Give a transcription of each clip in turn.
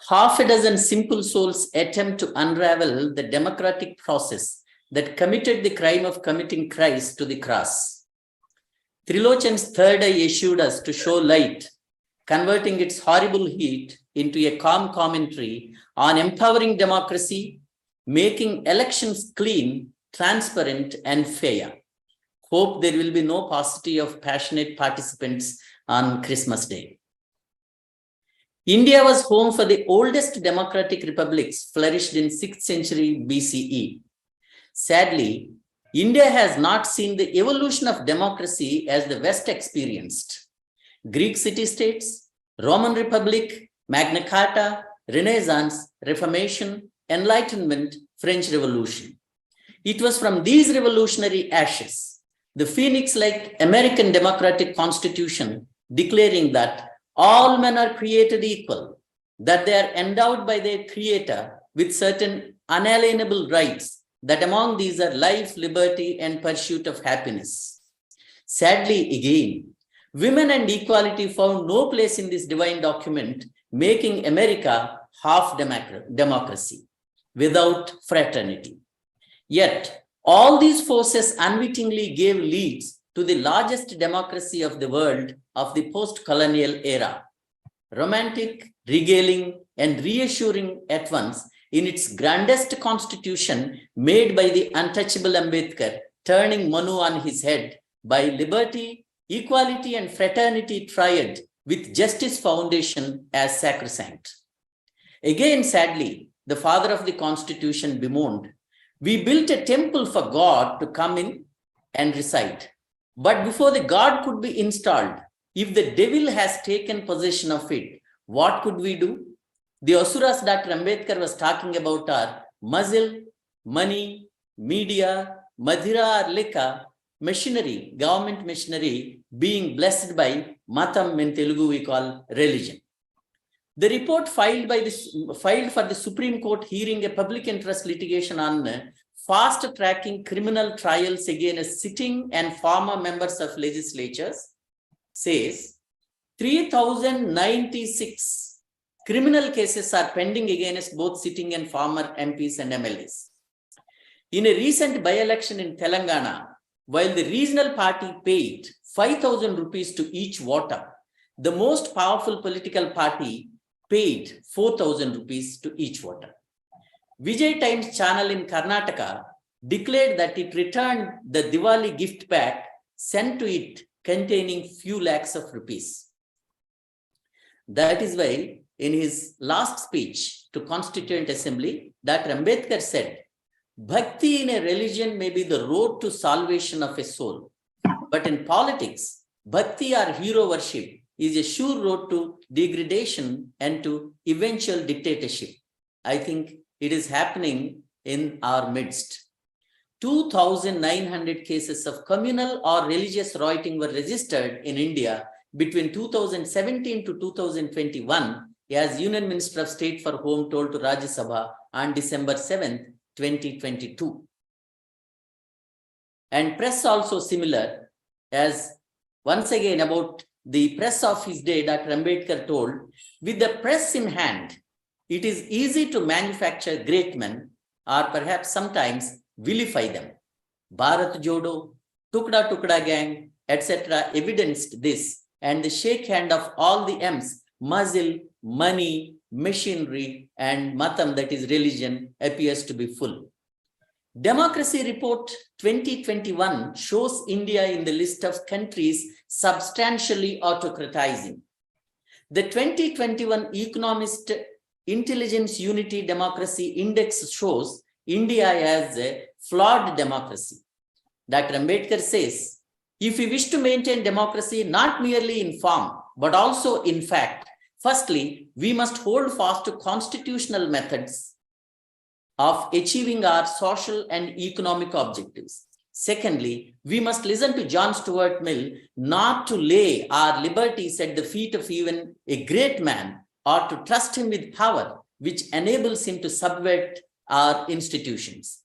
half a dozen simple souls attempt to unravel the democratic process that committed the crime of committing Christ to the cross. Trilochan's third eye issued us to show light, converting its horrible heat into a calm commentary on empowering democracy, making elections clean, transparent, and fair. Hope there will be no paucity of passionate participants on Christmas Day. India was home for the oldest democratic republics flourished in 6th century BCE. Sadly, India has not seen the evolution of democracy as the West experienced. Greek city-states, Roman Republic, Magna Carta, Renaissance, Reformation, Enlightenment, French Revolution. It was from these revolutionary ashes, the phoenix-like American democratic constitution declaring that all men are created equal, that they are endowed by their creator with certain unalienable rights, that among these are life, liberty, and pursuit of happiness. Sadly, again, women and equality found no place in this divine document, making America half democracy, without fraternity. Yet, all these forces unwittingly gave leads to the largest democracy of the world of the post-colonial era, romantic, regaling, and reassuring at once in its grandest constitution made by the untouchable Ambedkar, turning Manu on his head by liberty, equality, and fraternity triad with justice foundation as sacrosanct. Again, sadly, the father of the constitution bemoaned, "We built a temple for God to come in and reside. But before the God could be installed, if the devil has taken possession of it, what could we do?" The asuras Dr. Ambedkar was talking about are muzzle, money, media, madhira or liquor, machinery, government machinery being blessed by matam in Telugu we call religion. The report filed for the Supreme Court hearing a public interest litigation on fast-tracking criminal trials against sitting and former members of legislatures says 3,096 criminal cases are pending against both sitting and former MPs and MLAs. In a recent by-election in Telangana, while the regional party paid 5,000 rupees to each voter, the most powerful political party paid 4,000 rupees to each voter. Vijay Times channel in Karnataka declared that it returned the Diwali gift pack sent to it containing few lakhs of rupees. That is why in his last speech to Constituent Assembly, Dr. Ambedkar said, "Bhakti in a religion may be the road to salvation of a soul. But in politics, bhakti or hero worship is a sure road to degradation and to eventual dictatorship." I think it is happening in our midst. 2,900 cases of communal or religious rioting were registered in India between 2017 to 2021, as Union Minister of State for Home told to Rajya Sabha on December 7th, 2022. And press also similar, as once again about the press of his day, Dr. Ambedkar told, "With the press in hand, it is easy to manufacture great men or perhaps sometimes vilify them. Bharat Jodo, Tukda Tukda Gang, etc. evidenced this, and the shake hand of all the M's, muzzle, money, machinery, and matam, that is religion, appears to be full." Democracy Report 2021 shows India in the list of countries substantially autocratizing. The 2021 Economist Intelligence Unity Democracy Index shows India as a flawed democracy. Dr. Ambedkar says, if we wish to maintain democracy not merely in form, but also in fact, firstly, we must hold fast to constitutional methods of achieving our social and economic objectives. Secondly, we must listen to John Stuart Mill, not to lay our liberties at the feet of even a great man, or to trust him with power, which enables him to subvert our institutions.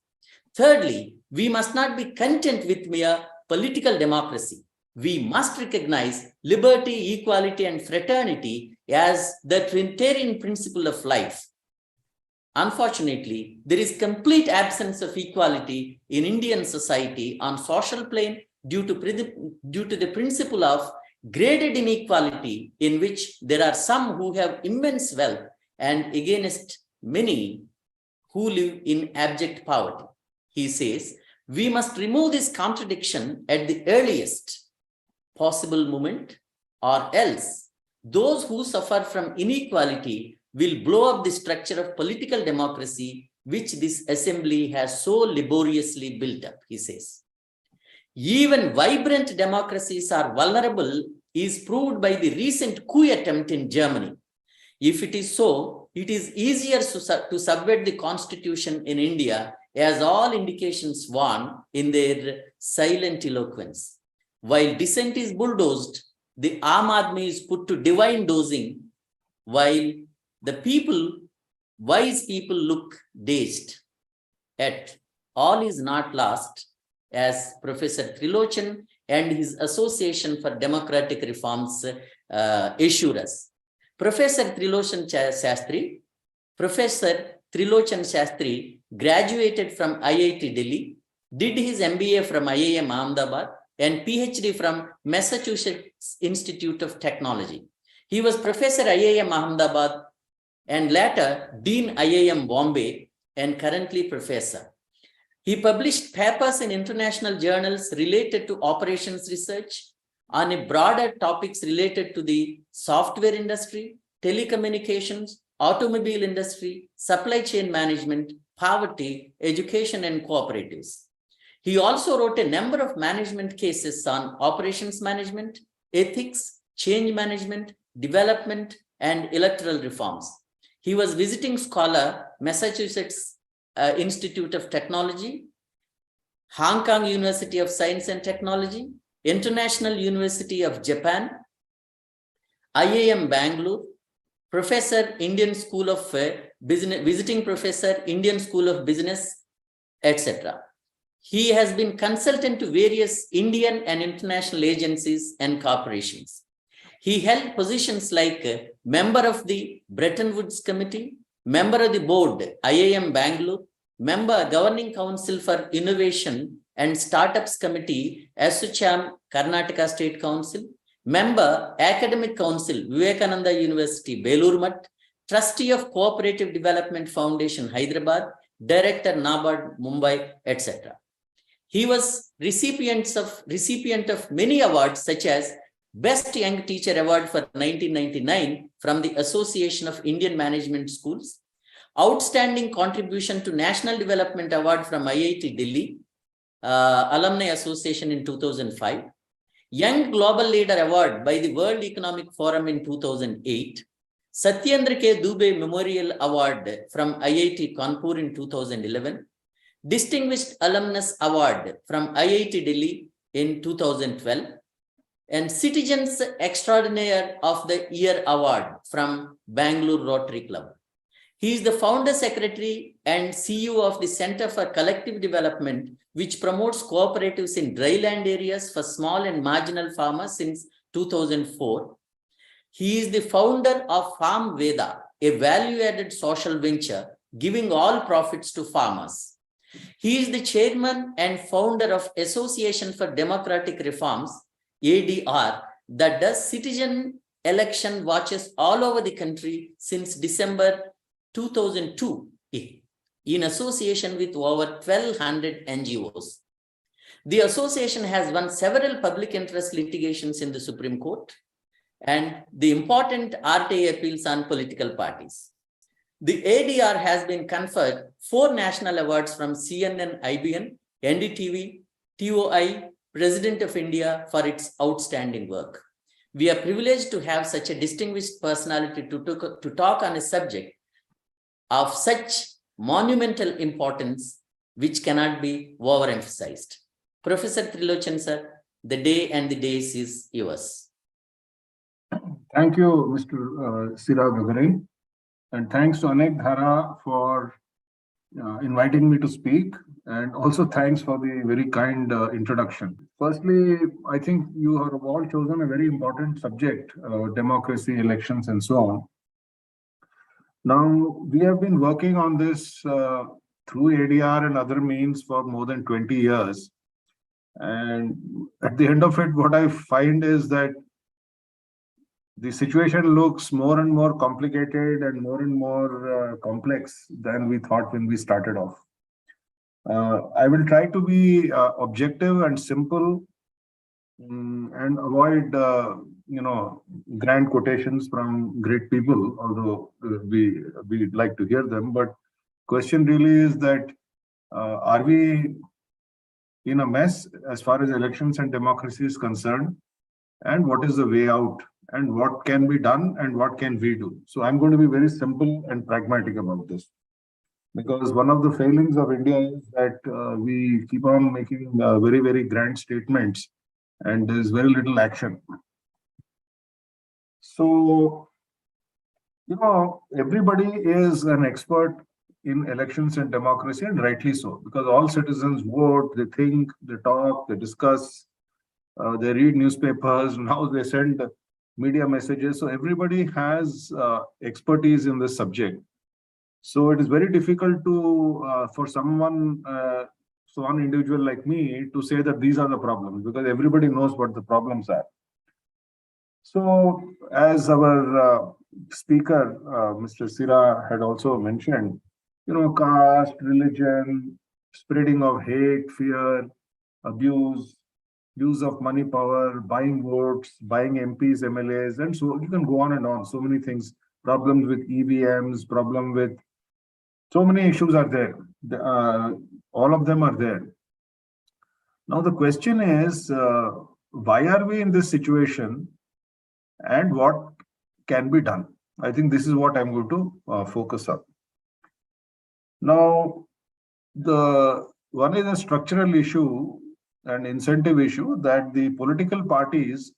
Thirdly, we must not be content with mere political democracy. We must recognize liberty, equality, and fraternity as the Trinitarian principle of life. Unfortunately, there is complete absence of equality in Indian society on social plane due to the principle of graded inequality, in which there are some who have immense wealth and against many who live in abject poverty. He says, we must remove this contradiction at the earliest possible moment, or else those who suffer from inequality will blow up the structure of political democracy which this assembly has so laboriously built up, he says. Even vibrant democracies are vulnerable is proved by the recent coup attempt in Germany. If it is so, it is easier to subvert the constitution in India, as all indications warn in their silent eloquence. While dissent is bulldozed, the Aam Aadmi is put to divine dosing, while the wise people look dazed. Yet all is not lost, as Professor Trilochan and his Association for Democratic Reforms assure us. Professor Trilochan Sastry graduated from IIT Delhi, did his MBA from IIM Ahmedabad, and PhD from Massachusetts Institute of Technology. He was Professor IIM Ahmedabad and later Dean IIM Bombay and currently Professor. He published papers in international journals related to operations research on a broader topics related to the software industry, telecommunications, automobile industry, supply chain management, poverty, education, and cooperatives. He also wrote a number of management cases on operations management, ethics, change management, development, and electoral reforms. He was visiting scholar, Massachusetts Institute of Technology, Hong Kong University of Science and Technology, International University of Japan, IIM Bangalore, Professor, Indian School of Business, visiting Professor, Indian School of Business, etc. He has been consultant to various Indian and international agencies and corporations. He held positions like member of the Bretton Woods Committee, member of the board, IIM Bangalore, member Governing Council for Innovation and Startups Committee, ASSOCHAM, Karnataka State Council, member Academic Council, Vivekananda University, Belur Math, trustee of Cooperative Development Foundation, Hyderabad, director NABARD, Mumbai, etc. He was recipient of many awards such as Best Young Teacher Award for 1999 from the Association of Indian Management Schools, Outstanding Contribution to National Development Award from IIT Delhi, Alumni Association in 2005, Young Global Leader Award by the World Economic Forum in 2008, Satyendra K. Dubey Memorial Award from IIT Kanpur in 2011, Distinguished Alumnus Award from IIT Delhi in 2012, and Citizens Extraordinaire of the Year Award from Bangalore Rotary Club. He is the founder secretary and CEO of the Center for Collective Development, which promotes cooperatives in dryland areas for small and marginal farmers since 2004. He is the founder of Farm Veda, a value-added social venture giving all profits to farmers. He is the chairman and founder of Association for Democratic Reforms, ADR, that does citizen election watches all over the country since December 2002 in association with over 1,200 NGOs. The association has won several public interest litigations in the Supreme Court and the important RTA appeals on political parties. The ADR has been conferred 4 national awards from CNN, IBN, NDTV, TOI, President of India for its outstanding work. We are privileged to have such a distinguished personality to talk on a subject of such monumental importance, which cannot be overemphasized. Professor Trilochan, sir, the day and the days is yours. Thank you, Mr. Sira Gagarin, and thanks to Anekdhara for inviting me to speak, and also thanks for the very kind introduction. Firstly, I think you have all chosen a very important subject, democracy, elections, and so on. Now, we have been working on this through ADR and other means for more than 20 years. And at the end of it, what I find is that the situation looks more and more complicated and more complex than we thought when we started off. I will try to be objective and simple, and avoid, grand quotations from great people, although we like to hear them. But question really is that are we in a mess as far as elections and democracy is concerned? And what is the way out? And what can be done and what can we do? So I'm going to be very simple and pragmatic about this. Because one of the failings of India is that we keep on making very, very grand statements and there's very little action. So, everybody is an expert in elections and democracy, and rightly so, because all citizens vote, they think, they talk, they discuss, they read newspapers, now they send media messages. So everybody has expertise in this subject. So it is very difficult to for someone, so one individual like me, to say that these are the problems, because everybody knows what the problems are. So as our speaker, Mr. Sira, had also mentioned, caste, religion, spreading of hate, fear, abuse, use of money power, buying votes, buying MPs, MLAs, and so you can go on and on. So many things, problems with EVMs, problem with so many issues are there. All of them are there. Now the question is, why are we in this situation, and what can be done? I think this is what I'm going to focus on. Now, the one is a structural issue and incentive issue that the political parties,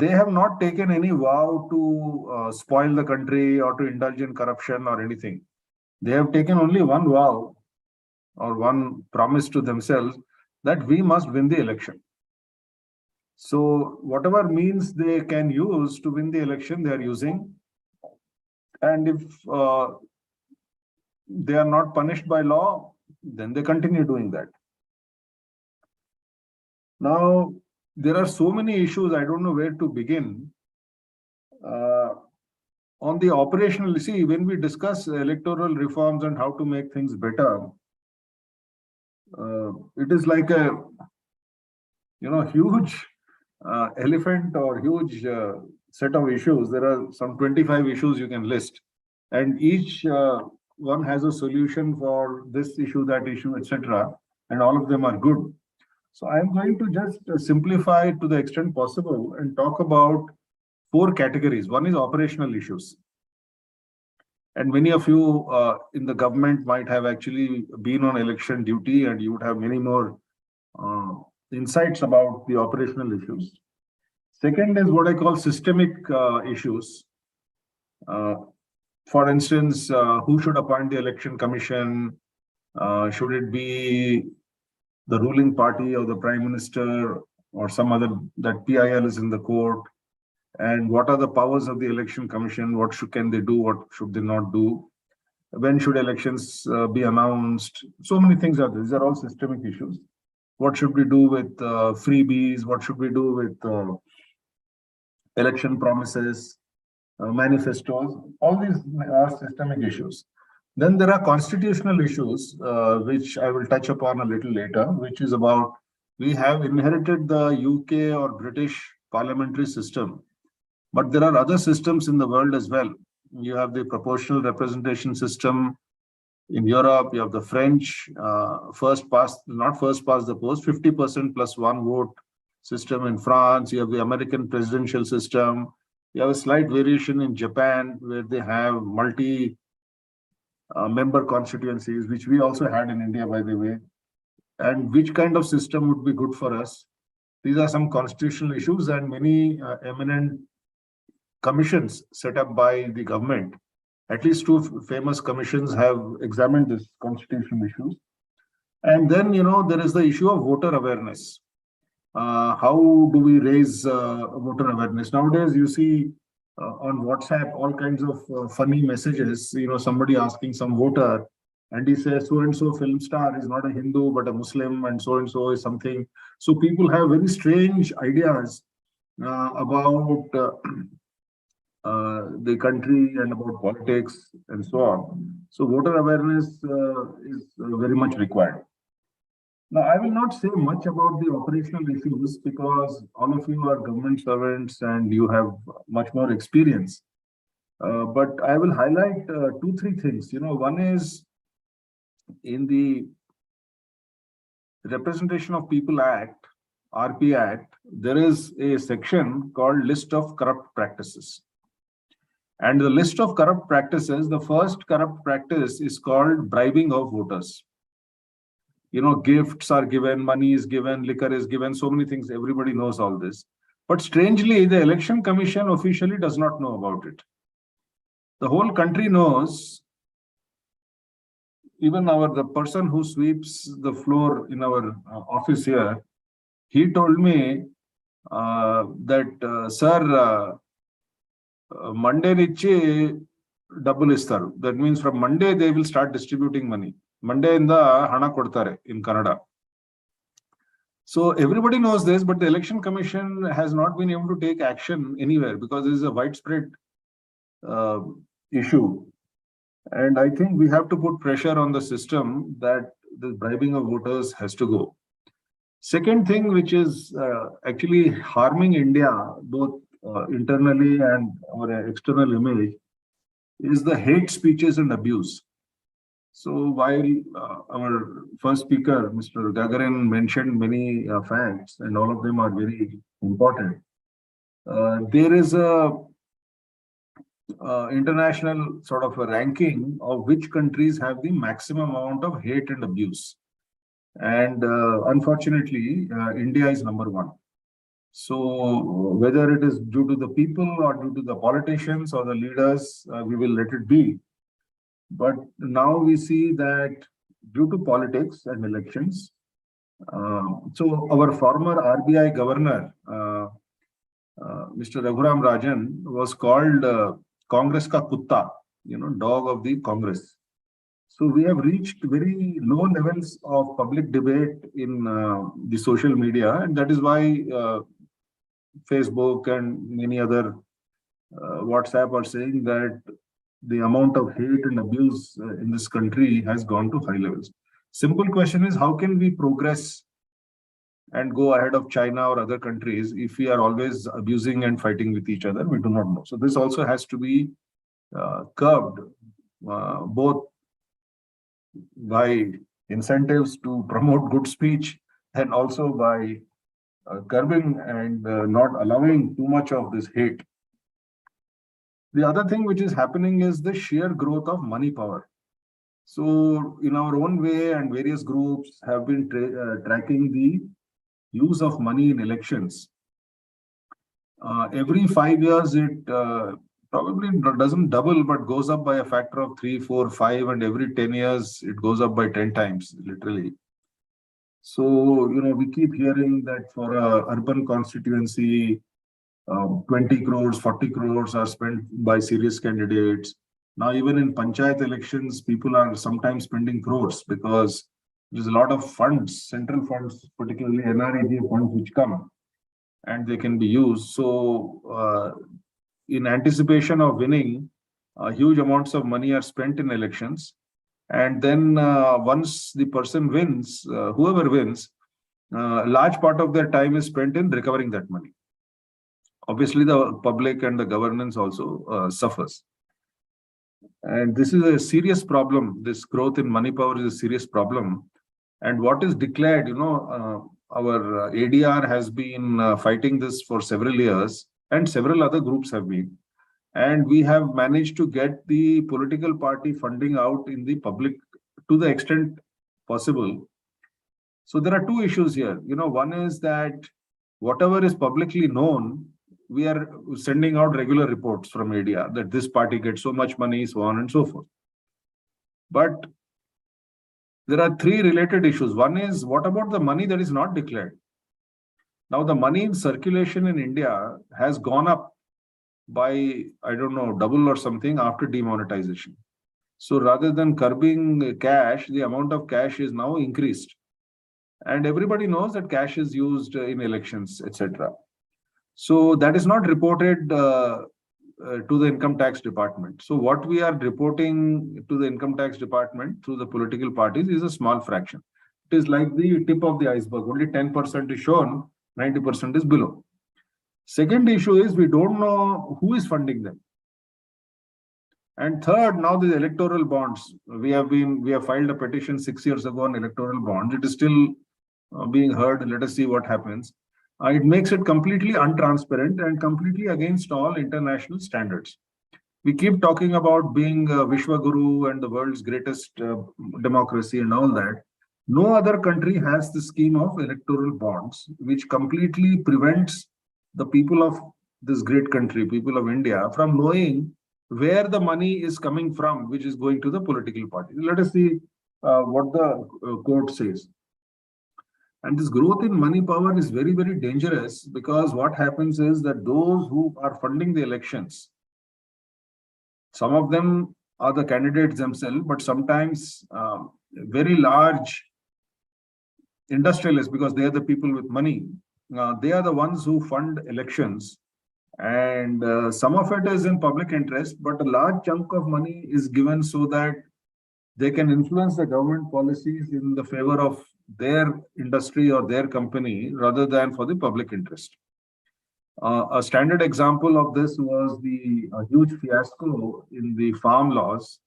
they have not taken any vow to spoil the country or to indulge in corruption or anything. They have taken only one vow or one promise to themselves that we must win the election. So whatever means they can use to win the election, they are using. And if they are not punished by law, then they continue doing that. Now, there are so many issues, I don't know where to begin. On the operational, see, when we discuss electoral reforms and how to make things better, it is like a, huge elephant or huge set of issues. There are some 25 issues you can list, and each one has a solution for this issue, that issue, etc. And all of them are good. So I'm going to just simplify it to the extent possible and talk about 4 categories. One is operational issues. And many of you in the government might have actually been on election duty, and you would have many more insights about the operational issues. Second is what I call systemic issues. For instance, who should appoint the election commission? Should it be the ruling party or the prime minister or some other, that PIL is in the court? And what are the powers of the election commission? What can they do? What should they not do? When should elections be announced? So many things are there. These are all systemic issues. What should we do with freebies? What should we do with election promises, manifestos? All these are systemic issues. Then there are constitutional issues, which I will touch upon a little later, which is about, we have inherited the UK or British parliamentary system, but there are other systems in the world as well. You have the proportional representation system in Europe. You have the French first past the post, 50% plus one vote system in France. You have the American presidential system. You have a slight variation in Japan, where they have multi member constituencies, which we also had in India, by the way. And which kind of system would be good for us? These are some constitutional issues, and many eminent commissions set up by the government At least two famous commissions have examined this constitutional issues. And then, there is the issue of voter awareness. How do we raise voter awareness? Nowadays, you see on WhatsApp all kinds of funny messages. Somebody asking some voter, and he says so and so film star is not a Hindu but a Muslim, and so is something. So people have very strange ideas about the country and about politics and so on. So voter awareness is very much required. Now, I will not say much about the operational issues because all of you are government servants and you have much more experience. But I will highlight two, three things. One is in the Representation of People Act, RP Act, there is a section called List of Corrupt Practices. And the list of corrupt practices, the first corrupt practice is called bribing of voters. Gifts are given, money is given, liquor is given, so many things. Everybody knows all this. But strangely, the Election Commission officially does not know about it. The whole country knows. Even the person who sweeps the floor in our office here, he told me that, sir, Monday nichi double istaru. That means from Monday they will start distributing money. Monday inda hana kodtare in Kannada. So everybody knows this, but the Election Commission has not been able to take action anywhere because this is a widespread issue. And I think we have to put pressure on the system that the bribing of voters has to go. Second thing, which is actually harming India, both internally and our external image, is the hate speeches and abuse. So while our first speaker, Mr. Gagarin, mentioned many facts, and all of them are very important, there is a international sort of a ranking of which countries have the maximum amount of hate and abuse. And unfortunately, India is number one. So whether it is due to the people or due to the politicians or the leaders, we will let it be. But now we see that due to politics and elections, so our former RBI governor, Mr. Raghuram Rajan, was called Congress ka kutta, dog of the Congress. So we have reached very low levels of public debate in the social media, and that is why Facebook and many other WhatsApp are saying that the amount of hate and abuse in this country has gone to high levels. Simple question is, how can we progress and go ahead of China or other countries if we are always abusing and fighting with each other? We do not know. So this also has to be curbed, both by incentives to promote good speech and also by curbing and not allowing too much of this hate. The other thing which is happening is the sheer growth of money power. So in our own way, and various groups have been tracking the use of money in elections. Every 5 years, it probably doesn't double, but goes up by a factor of 3, 4, 5, and every 10 years, it goes up by 10 times, literally. So, we keep hearing that for a urban constituency, 20 crores, 40 crores are spent by serious candidates. Now, even in panchayat elections, people are sometimes spending crores because there's a lot of funds, central funds, particularly NREG funds, which come and they can be used. So, in anticipation of winning, huge amounts of money are spent in elections. And then once the person wins, whoever wins, a large part of their time is spent in recovering that money. Obviously, the public and the governance also suffers. And this is a serious problem. This growth in money power is a serious problem. And what is declared, our ADR has been fighting this for several years, and several other groups have been. And we have managed to get the political party funding out in the public to the extent possible. So there are two issues here. One is that whatever is publicly known we are sending out regular reports from media that this party gets so much money, so on and so forth. But there are three related issues. One is, what about the money that is not declared? Now, the money in circulation in India has gone up by, I don't know, double or something after demonetization. So rather than curbing cash, the amount of cash is now increased. And everybody knows that cash is used in elections, etc. So that is not reported to the income tax department. So what we are reporting to the income tax department through the political parties is a small fraction. It is like the tip of the iceberg. Only 10% is shown, 90% is below. Second issue is we don't know who is funding them. And third, now the electoral bonds. We have filed a petition 6 years ago on electoral bonds. It is still being heard. Let us see what happens. It makes it completely untransparent and completely against all international standards. We keep talking about being Vishwaguru and the world's greatest democracy and all that. No other country has the scheme of electoral bonds, which completely prevents the people of this great country, people of India, from knowing where the money is coming from, which is going to the political party. Let us see what the court says. And this growth in money power is very, very dangerous, because what happens is that those who are funding the elections, some of them are the candidates themselves, but sometimes very large industrialists, because they are the people with money, they are the ones who fund elections. And some of it is in public interest, but a large chunk of money is given so that they can influence the government policies in the favor of their industry or their company rather than for the public interest. A standard example of this was the huge fiasco in the farm laws.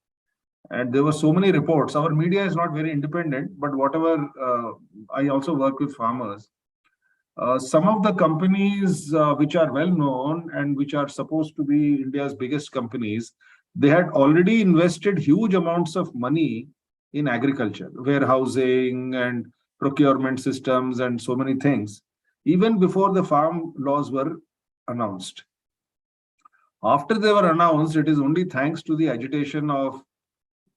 And there were so many reports. Our media is not very independent, but whatever, I also work with farmers. Some of the companies which are well known and which are supposed to be India's biggest companies, they had already invested huge amounts of money in agriculture, warehousing and procurement systems and so many things, even before the farm laws were announced. After they were announced, it is only thanks to the agitation of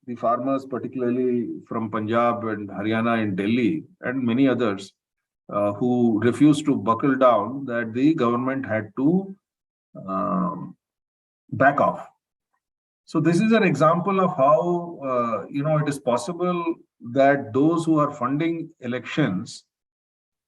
the farmers, particularly from Punjab and Haryana and Delhi and many others, who refused to buckle down, that the government had to back off. So this is an example of how it is possible that those who are funding elections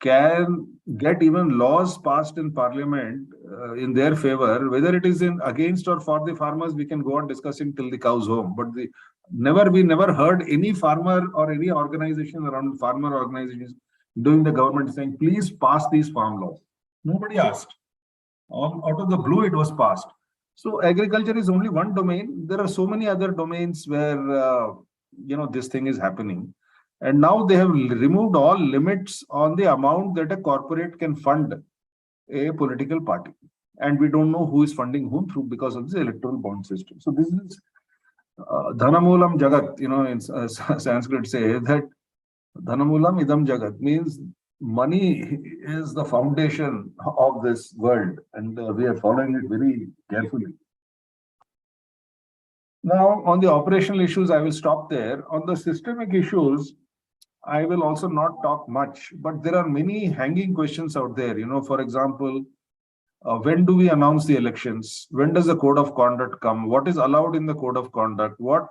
can get even laws passed in parliament in their favor. Whether it is in against or for the farmers, we can go on discussing till the cows home. But we never heard any farmer or any organization around farmer organizations doing the government saying, please pass these farm laws. Nobody asked. Out of the blue, it was passed. So agriculture is only one domain. There are so many other domains where this thing is happening. And now they have removed all limits on the amount that a corporate can fund a political party. And we don't know who is funding whom through because of this electoral bond system. So this is Dhanamulam Jagat, in Sanskrit say that Dhanamulam Idam Jagat means money is the foundation of this world, and we are following it very carefully. Now, on the operational issues, I will stop there. On the systemic issues, I will also not talk much, but there are many hanging questions out there. For example, when do we announce the elections? When does the code of conduct come? What is allowed in the code of conduct? What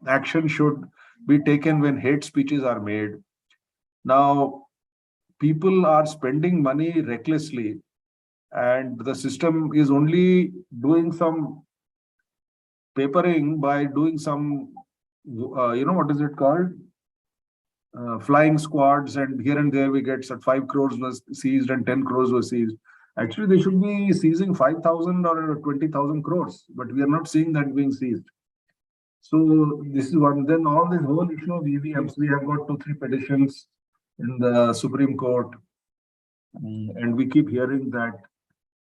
action should be taken when hate speeches are made? Now, people are spending money recklessly, and the system is only doing some papering by doing some, what is it called? Flying squads, and here and there we get 5 crores was seized and 10 crores was seized. Actually, they should be seizing 5,000 or 20,000 crores, but we are not seeing that being seized. So this is one. Then all this whole issue of EVMs, we have got 2-3 petitions in the Supreme Court, and we keep hearing that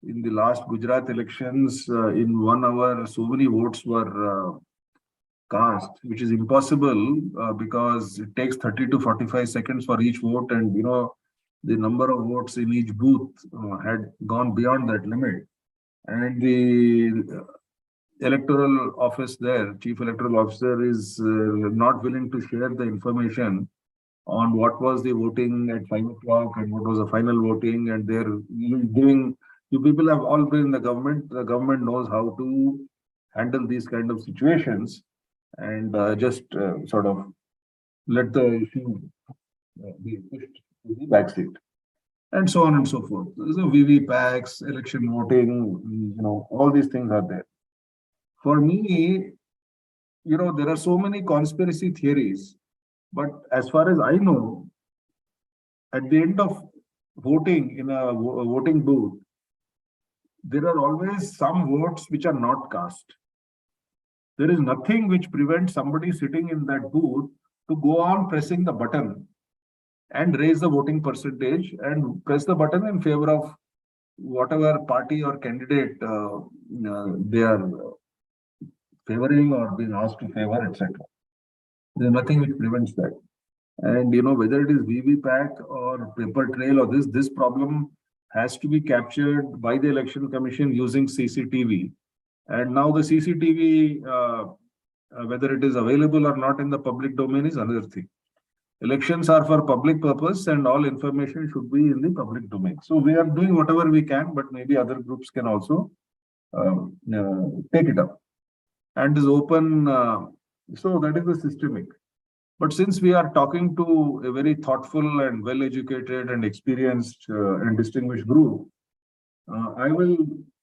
in the last Gujarat elections, in 1 hour, so many votes were cast, which is impossible because it takes 30 to 45 seconds for each vote, and the number of votes in each booth had gone beyond that limit. And the electoral office there, chief electoral officer, is not willing to share the information on what was the voting at 5 o'clock and what was the final voting. And they're doing, you people have all been in the government knows how to handle these kind of situations, and just sort of let the issue be pushed to the backseat, and so on and so forth. So VVPACs, election voting, all these things are there. For me, there are so many conspiracy theories, but as far as I know, at the end of voting in a voting booth, there are always some votes which are not cast. There is nothing which prevents somebody sitting in that booth to go on pressing the button and raise the voting percentage and press the button in favor of whatever party or candidate they are favoring or being asked to favor, etc. There's nothing which prevents that. And whether it is VVPAC or paper trail or this problem has to be captured by the Election Commission using CCTV. And now the CCTV, whether it is available or not in the public domain is another thing. Elections are for public purpose and all information should be in the public domain. So we are doing whatever we can, but maybe other groups can also take it up. And is open, so that is the systemic. But since we are talking to a very thoughtful and well-educated and experienced and distinguished group, I will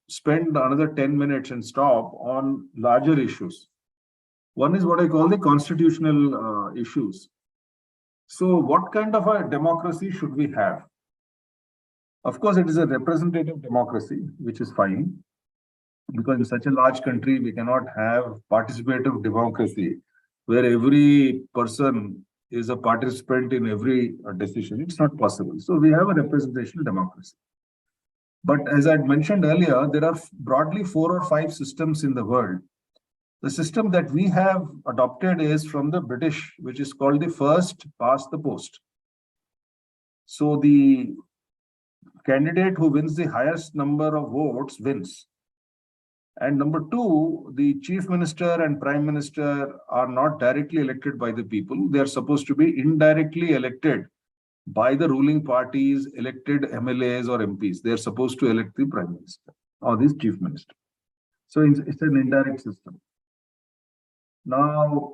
spend another 10 minutes and stop on larger issues. One is what I call the constitutional issues. So what kind of a democracy should we have? Of course, it is a representative democracy, which is fine, because in such a large country, we cannot have participative democracy where every person is a participant in every decision. It's not possible. So we have a representational democracy. But as I mentioned earlier, there are broadly 4 or 5 systems in the world. The system that we have adopted is from the British, which is called the first past the post. So the candidate who wins the highest number of votes wins. And number 2, the chief minister and prime minister are not directly elected by the people. They are supposed to be indirectly elected by the ruling parties, elected MLAs or MPs. They are supposed to elect the prime minister or the chief minister. So it's an indirect system. Now,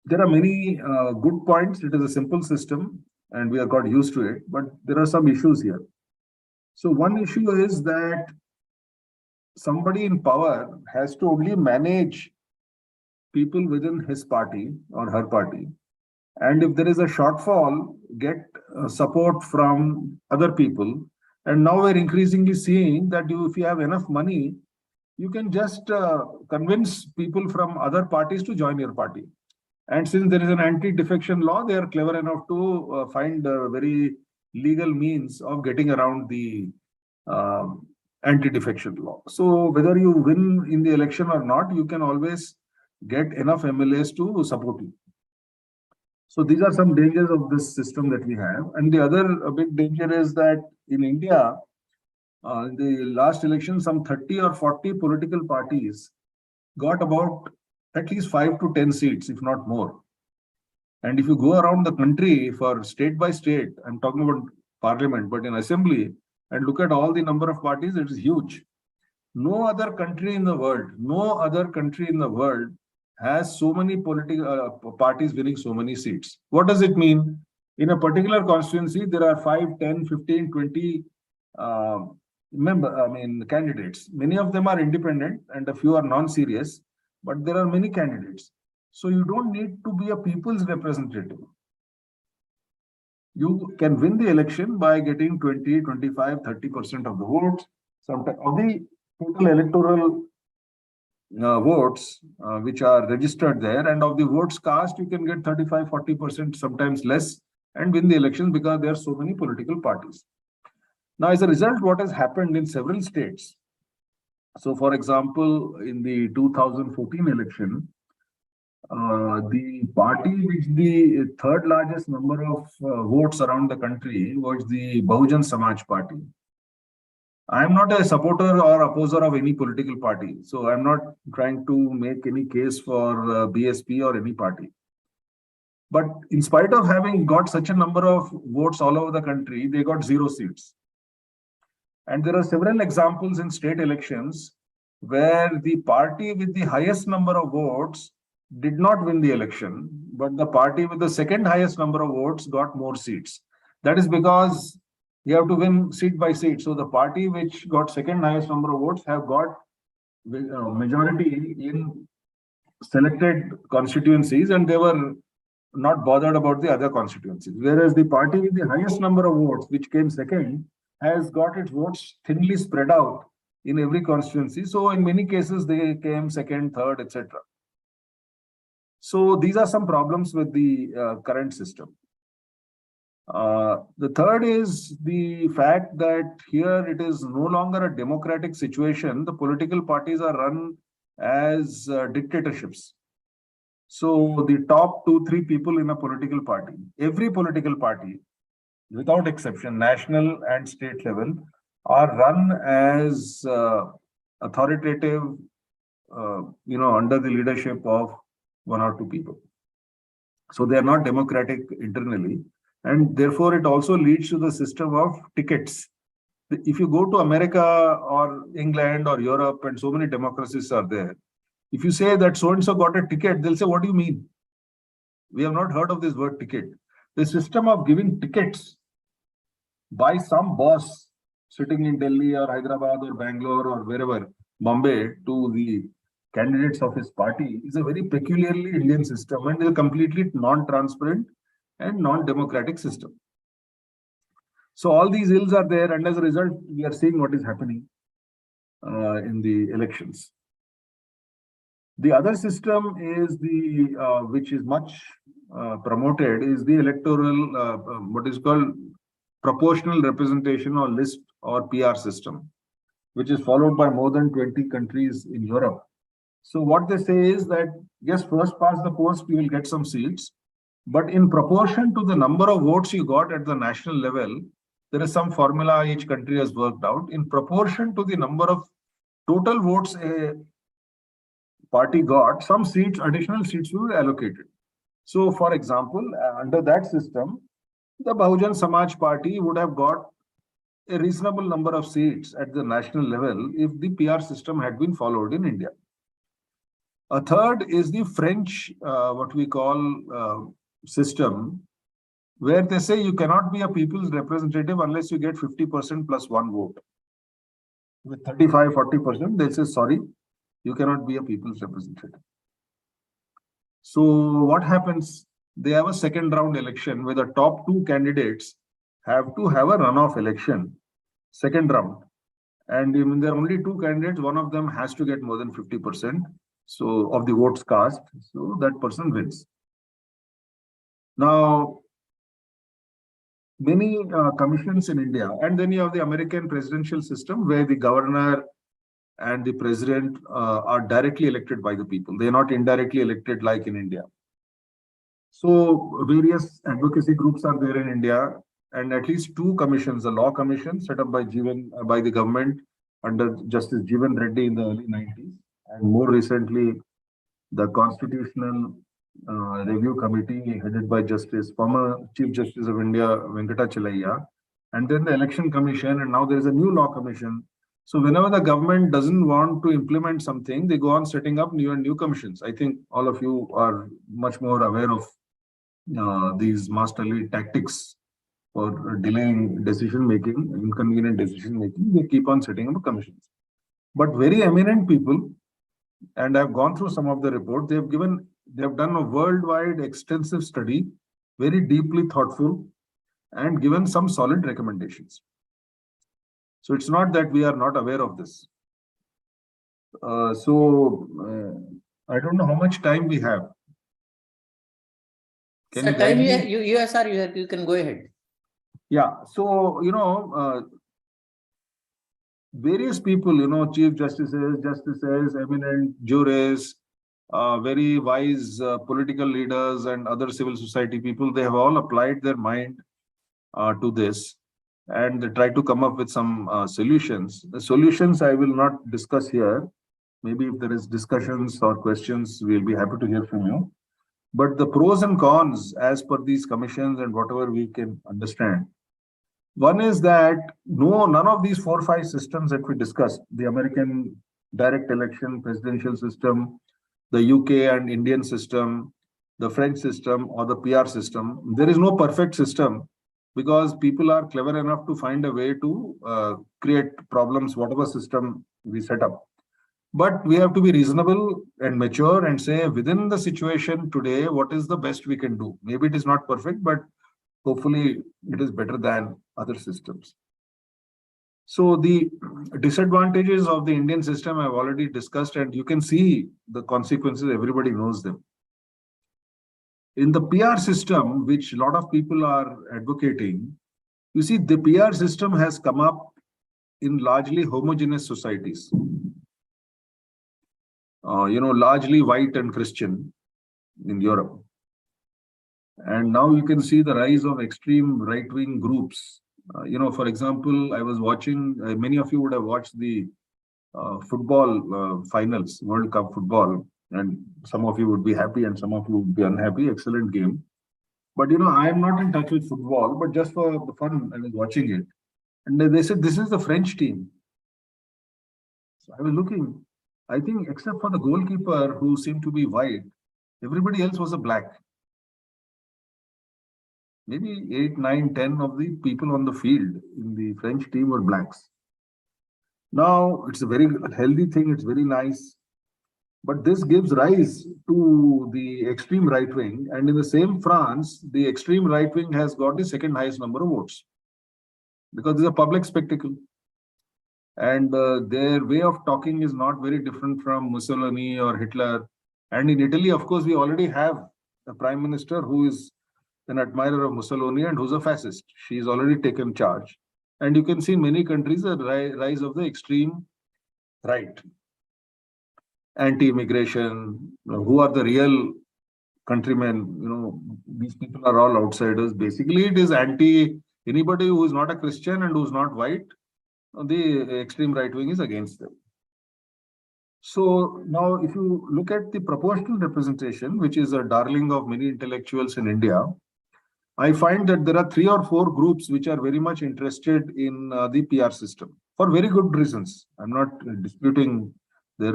there are many good points. It is a simple system and we have got used to it, but there are some issues here. So one issue is that somebody in power has to only manage people within his party or her party. And if there is a shortfall, get support from other people. And now we're increasingly seeing that if you have enough money, you can just convince people from other parties to join your party. And since there is an anti-defection law, they are clever enough to find very legal means of getting around the anti-defection law. So whether you win in the election or not, you can always get enough MLAs to support you. So these are some dangers of this system that we have. And the other big danger is that in India, in the last election, some 30 or 40 political parties got about at least 5 to 10 seats, if not more. And if you go around the country for state by state, I'm talking about parliament, but in assembly, and look at all the number of parties, it is huge. No other country in the world has so many political parties winning so many seats. What does it mean? In a particular constituency, there are 5, 10, 15, 20 candidates. Many of them are independent and a few are non-serious, but there are many candidates. So you don't need to be a people's representative. You can win the election by getting 20, 25, 30% of the votes. Sometimes of the total electoral votes which are registered there, and of the votes cast, you can get 35, 40%, sometimes less, and win the election because there are so many political parties. Now, as a result, what has happened in several states? So, for example, in the 2014 election, The party which the third largest number of votes around the country was the Bahujan Samaj Party. I am not a supporter or opposer of any political party, so I'm not trying to make any case for BSP or any party. But in spite of having got such a number of votes all over the country, they got 0 seats. And there are several examples in state elections where the party with the highest number of votes did not win the election, but the party with the second highest number of votes got more seats. That is because you have to win seat by seat. So the party which got second highest number of votes have got majority in selected constituencies, and they were not bothered about the other constituencies. Whereas the party with the highest number of votes, which came second, has got its votes thinly spread out in every constituency. So in many cases, they came second, third, etc. So these are some problems with the current system. The third is the fact that here it is no longer a democratic situation. The political parties are run as dictatorships. So the top 2-3 people in a political party, every political party, without exception, national and state level, are run as authoritative, under the leadership of 1 or 2 people. So they are not democratic internally, and therefore it also leads to the system of tickets. If you go to America or England or Europe, and so many democracies are there, if you say that so-and-so got a ticket, they'll say, what do you mean? We have not heard of this word ticket. The system of giving tickets by some boss sitting in Delhi or Hyderabad or Bangalore or wherever, Bombay, to the candidates of his party is a very peculiarly Indian system, and is a completely non-transparent and non-democratic system. So all these ills are there, and as a result, we are seeing what is happening in the elections. The other system is the which is much promoted is the electoral what is called proportional representation or list or PR system, which is followed by more than 20 countries in Europe. So what they say is that yes, first past the post, you will get some seats, but in proportion to the number of votes you got at the national level, there is some formula each country has worked out. In proportion to the number of total votes a party got, some seats, additional seats will be allocated. So, for example, under that system, the Bahujan Samaj Party would have got a reasonable number of seats at the national level if the PR system had been followed in India. A third is the French, what we call system, where they say you cannot be a people's representative unless you get 50% plus 1 vote. With 35, 40%, they say, sorry, you cannot be a people's representative. So what happens? They have a second round election where the top 2 candidates have to have a runoff election, second round. And when there are only 2 candidates, one of them has to get more than 50% so of the votes cast. So that person wins. Now, many commissions in India, and then you have the American presidential system where the governor and the president are directly elected by the people. They are not indirectly elected like in India. So various advocacy groups are there in India, and at least 2 commissions, the law commission set up by the government under Justice Jeevan Reddy in the early 90s, and more recently the Constitutional Review Committee headed by former Chief Justice of India Venkatachalaya, and then the Election Commission, and now there is a new law commission. So whenever the government doesn't want to implement something, they go on setting up new and new commissions. I think all of you are much more aware of these masterly tactics for delaying decision making, inconvenient decision making. They keep on setting up commissions. But very eminent people, and I've gone through some of the reports, they have done a worldwide extensive study, very deeply thoughtful, and given some solid recommendations. So it's not that we are not aware of this. I don't know how much time we have. Can you time you can go ahead. Yeah. So, various people, chief justices, eminent jurors, very wise political leaders and other civil society people, they have all applied their mind to this, and they try to come up with some solutions. The solutions I will not discuss here. Maybe if there is discussions or questions, we'll be happy to hear from you. But the pros and cons as per these commissions and whatever we can understand. One is that none of these 4 or 5 systems that we discussed, the American direct election presidential system, the UK and Indian system, the French system, or the PR system, there is no perfect system, because people are clever enough to find a way to create problems, whatever system we set up. But we have to be reasonable and mature and say, within the situation today, what is the best we can do? Maybe it is not perfect, but hopefully it is better than other systems. So the disadvantages of the Indian system I've already discussed, and you can see the consequences, everybody knows them. In the PR system, which a lot of people are advocating, you see, the PR system has come up in largely homogeneous societies. Largely white and Christian in Europe. And now you can see the rise of extreme right-wing groups. For example, I was watching, many of you would have watched the football finals, World Cup football, and some of you would be happy and some of you would be unhappy. Excellent game. But, I am not in touch with football, but just for the fun, I was watching it. And they said, this is the French team. So I was looking, I think except for the goalkeeper who seemed to be white, everybody else was a black. Maybe 8, 9, 10 of the people on the field in the French team were blacks. Now, it's a very healthy thing. It's very nice. But this gives rise to the extreme right wing. And in the same France, the extreme right wing has got the second highest number of votes, because it's a public spectacle. And their way of talking is not very different from Mussolini or Hitler. And in Italy, of course, we already have a prime minister who is an admirer of Mussolini and who's a fascist. She's already taken charge. And you can see in many countries a rise of the extreme right. Anti-immigration, who are the real countrymen? These people are all outsiders. Basically, it is anybody who is not a Christian and who's not white. The extreme right wing is against them. So now if you look at the proportional representation, which is a darling of many intellectuals in India, I find that there are 3 or 4 groups which are very much interested in the PR system for very good reasons. I'm not disputing their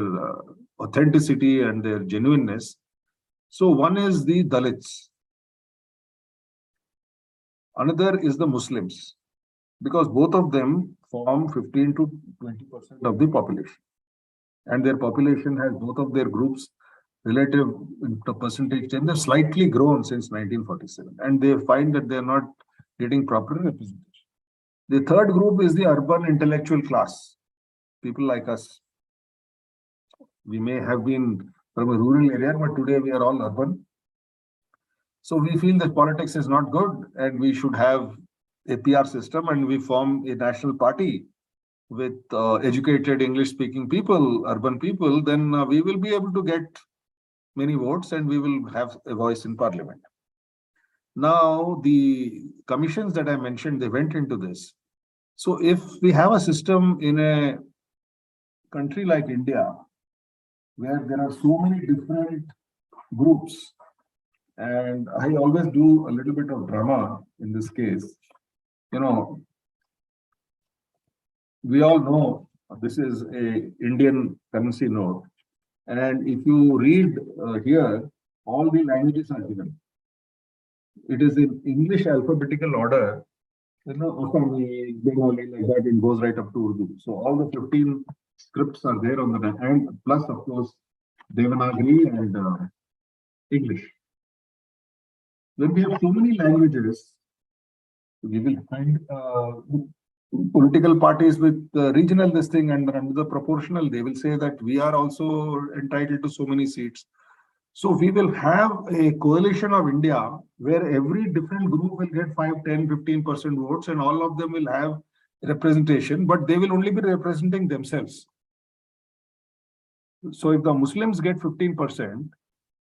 authenticity and their genuineness. So one is the Dalits. Another is the Muslims, because both of them form 15 to 20% of the population. And their population has, both of their groups, relative percentage terms, they've slightly grown since 1947. And they find that they're not getting proper representation. The third group is the urban intellectual class, people like us. We may have been from a rural area, but today we are all urban. So we feel that politics is not good and we should have a PR system, and we form a national party with educated English-speaking people, urban people. Then we will be able to get many votes and we will have a voice in parliament. Now, the commissions that I mentioned, they went into this. So if we have a system in a country like India, where there are so many different groups, and I always do a little bit of drama in this case. We all know this is a Indian currency note. And if you read here, all the languages are given. It is in English alphabetical order, Bengali, like that, it goes right up to Urdu. So all the 15 scripts are there on the back, and plus, of course, Devanagari and English. When we have so many languages, we will find political parties with regional this thing, and under the proportional, they will say that we are also entitled to so many seats. So we will have a coalition of India where every different group will get 5, 10, 15% votes, and all of them will have representation, but they will only be representing themselves. So if the Muslims get 15%,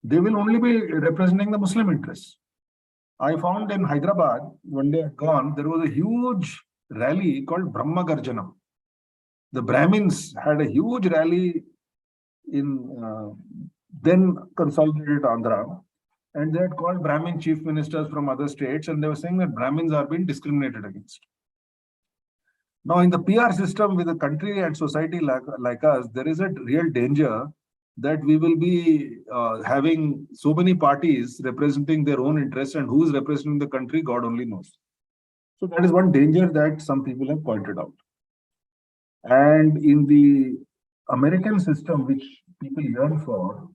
they will only be representing the Muslim interests. I found in Hyderabad, one day I'd gone, there was a huge rally called Brahma Garjanam. The Brahmins had a huge rally in then consolidated Andhra, and they had called Brahmin chief ministers from other states, and they were saying that Brahmins are being discriminated against. Now, in the PR system with a country and society like us, there is a real danger that we will be having so many parties representing their own interests, and who is representing the country, God only knows. So that is one danger that some people have pointed out. And in the American system, which people yearn for,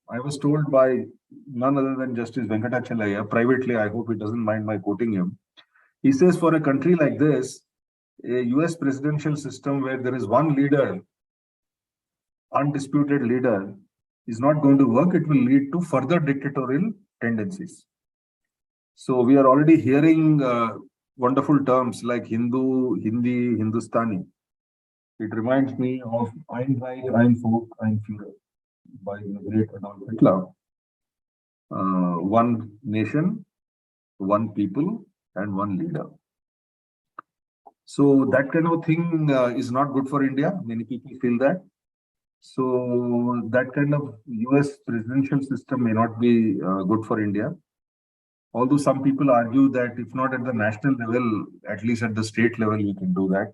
I was told by none other than Justice Venkatachalaya, privately, I hope he doesn't mind my quoting him. He says for a country like this, a US presidential system where there is one leader, undisputed leader, is not going to work. It will lead to further dictatorial tendencies. So we are already hearing wonderful terms like Hindu, Hindi, Hindustani. It reminds me of Ein Reich, Ein Volk, Ein Führer by the great Adolf Hitler. One nation, one people, and one leader. So that kind of thing is not good for India. Many people feel that. So that kind of US presidential system may not be good for India. Although some people argue that if not at the national level, at least at the state level, we can do that.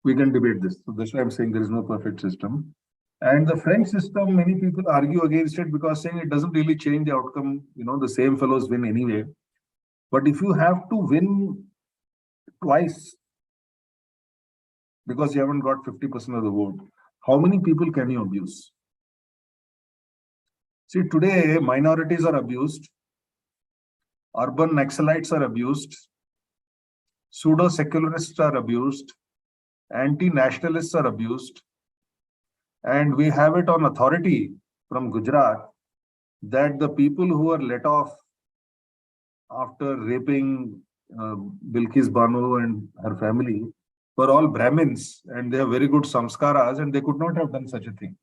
We can debate this. So that's why I'm saying there is no perfect system. And the French system, many people argue against it because saying it doesn't really change the outcome. You know, the same fellows win anyway. But if you have to win twice because you haven't got 50% of the vote, how many people can you abuse? See, today minorities are abused, urban Naxalites are abused, pseudo-secularists are abused, anti-nationalists are abused, and we have it on authority from Gujarat that the people who are let off after raping Bilkis Banu and her family were all Brahmins, and they have very good samskaras, and they could not have done such a thing.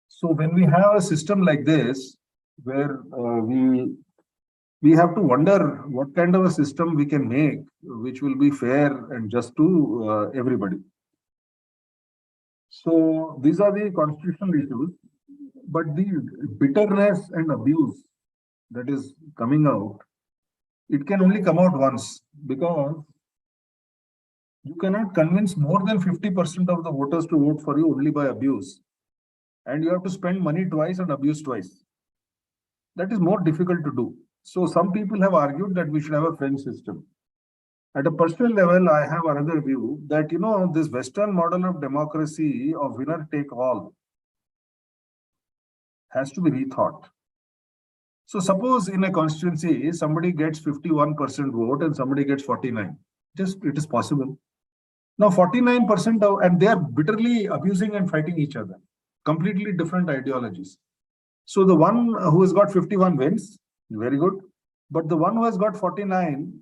So when we have a system like this, where we have to wonder what kind of a system we can make which will be fair and just to everybody. So these are the constitutional issues, but the bitterness and abuse that is coming out, it can only come out once, because you cannot convince more than 50% of the voters to vote for you only by abuse. And you have to spend money twice and abuse twice. That is more difficult to do. So some people have argued that we should have a French system. At a personal level, I have another view that, you know, this Western model of democracy of winner take all has to be rethought. So suppose in a constituency, somebody gets 51% vote and somebody gets 49. It is possible. Now 49% and they are bitterly abusing and fighting each other. Completely different ideologies. So the one who has got 51 wins, very good. But the one who has got 49,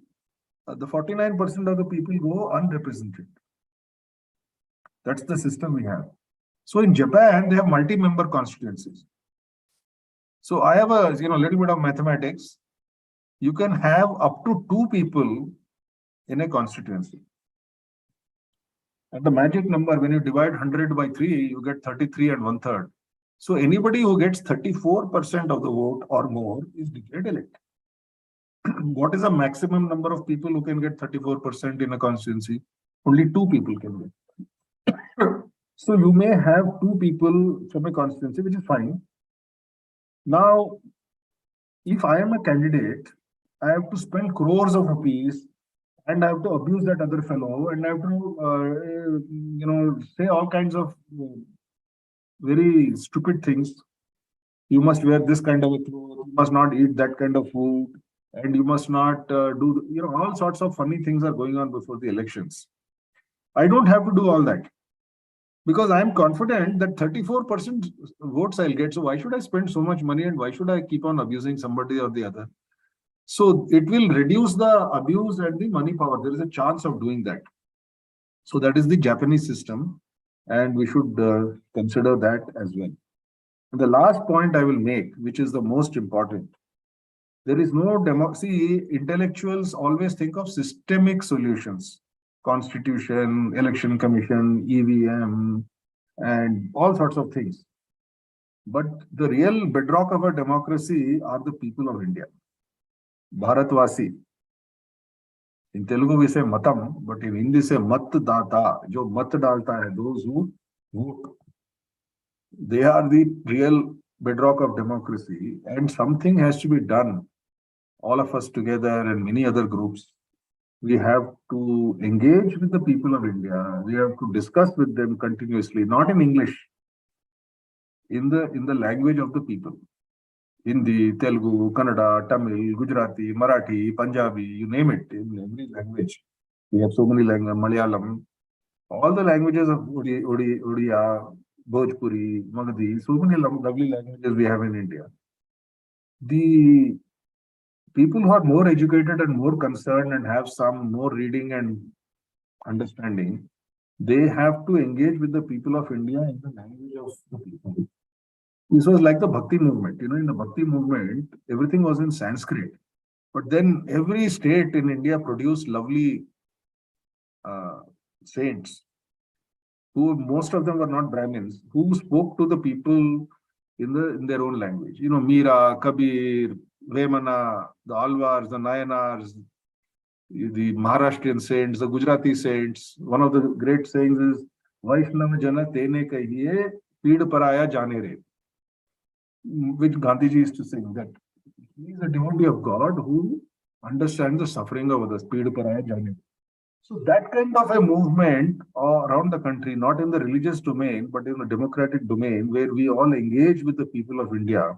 the 49% of the people go unrepresented. That's the system we have. So in Japan, they have multi-member constituencies. So I have a little bit of mathematics. You can have up to 2 people in a constituency. And the magic number, when you divide 100 by 3, you get 33 and 1/3. So anybody who gets 34% of the vote or more is declared elect. What is the maximum number of people who can get 34% in a constituency? Only 2 people can get. So you may have 2 people from a constituency, which is fine. Now, if I am a candidate, I have to spend crores of rupees, and I have to abuse that other fellow, and I have to, say all kinds of very stupid things. You must wear this kind of a clothes, you must not eat that kind of food, and you must not do, all sorts of funny things are going on before the elections. I don't have to do all that, because I'm confident that 34% votes I'll get. So why should I spend so much money, and why should I keep on abusing somebody or the other? So it will reduce the abuse and the money power. There is a chance of doing that. So that is the Japanese system. and we should consider that as well. And the last point I will make, which is the most important, there is no democracy. Intellectuals always think of systemic solutions, constitution, election commission, EVM, and all sorts of things. But the real bedrock of a democracy are the people of India. Bharatvasi. In Telugu we say matam, but in Hindi say matdata. Jo mat dalta hai, those who vote. They are the real bedrock of democracy, and something has to be done. All of us together and many other groups, we have to engage with the people of India. We have to discuss with them continuously, not in English, in the language of the people. Hindi, Telugu, Kannada, Tamil, Gujarati, Marathi, Punjabi, you name it, in every language. We have so many languages, Malayalam, all the languages of Odia, Bhojpuri, Magadhi, so many lovely languages we have in India. The people who are more educated and more concerned and have some more reading and understanding, they have to engage with the people of India in the language of the people. This was like the Bhakti movement. In the Bhakti movement, everything was in Sanskrit. But then every state in India produced lovely saints, who most of them were not Brahmins, who spoke to the people in their own language. Meera, Kabir, Vemana, the Alvars, the Nayanars, the Maharashtrian saints, the Gujarati saints. One of the great sayings is, Vaishnava jana tene kahiye, peed paraya jane re. Which Gandhiji used to sing, that he is a devotee of God who understands the suffering of others. Peed paraya jane. So that kind of a movement around the country, not in the religious domain, but in the democratic domain, where we all engage with the people of India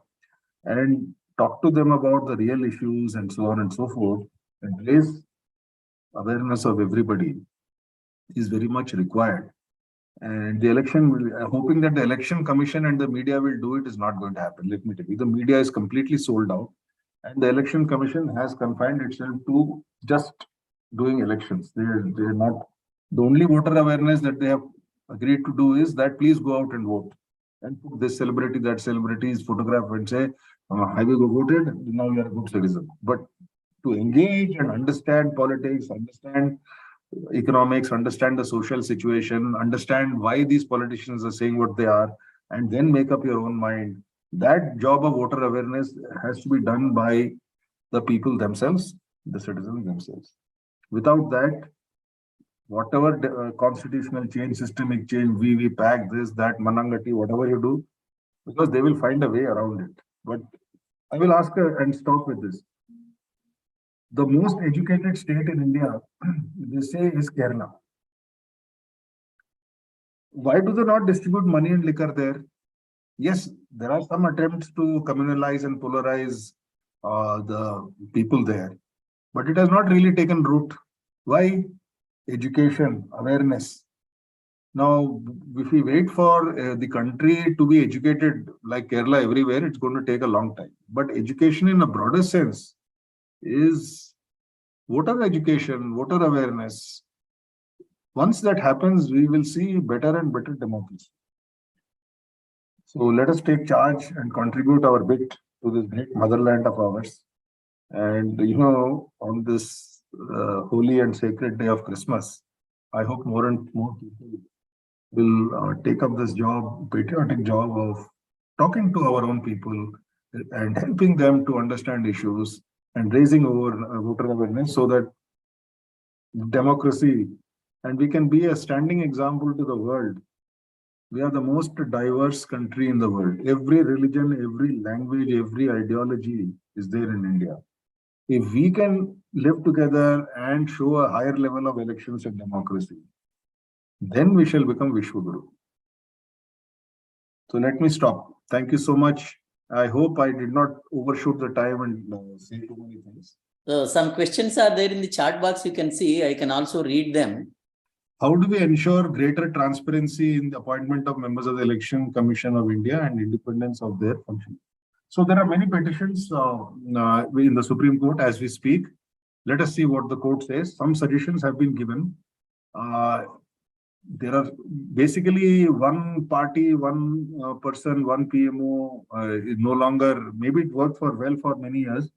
and talk to them about the real issues and so on and so forth, and raise awareness of everybody, is very much required. And the election, hoping that the election commission and the media will do it, is not going to happen. Let me tell you, the media is completely sold out, and the election commission has confined itself to just doing elections. They're not, the only voter awareness that they have agreed to do is that please go out and vote, and put this celebrity, that celebrity's photograph, and say, have you voted? Now you are a good citizen. But to engage and understand politics, understand economics, understand the social situation, understand why these politicians are saying what they are, and then make up your own mind. That job of voter awareness has to be done by the people themselves, the citizens themselves. Without that, whatever constitutional change, systemic change, VVPAC, this, that, Manangati, whatever you do, because they will find a way around it. But I will ask and stop with this. The most educated state in India, they say, is Kerala. Why do they not distribute money and liquor there? Yes, there are some attempts to communalize and polarize the people there, but it has not really taken root. Why? Education, awareness. Now, if we wait for the country to be educated like Kerala everywhere, it's going to take a long time. But education in a broader sense is voter education, voter awareness. Once that happens, we will see better and better democracy. So let us take charge and contribute our bit to this great motherland of ours. And on this holy and sacred day of Christmas, I hope more and more people will take up this job, patriotic job of talking to our own people and helping them to understand issues and raising over voter awareness, so that democracy, and we can be a standing example to the world. We are the most diverse country in the world. Every religion, every language, every ideology is there in India. If we can live together and show a higher level of elections and democracy, then we shall become Vishwaguru. So let me stop. Thank you so much. I hope I did not overshoot the time and say too many things. So some questions are there in the chat box. You can see, I can also read them. How do we ensure greater transparency in the appointment of members of the Election Commission of India and independence of their function? So there are many petitions in the Supreme Court as we speak. Let us see what the court says. Some suggestions have been given. there are basically one party, one person, one PMO is no longer, maybe it worked for well for many years.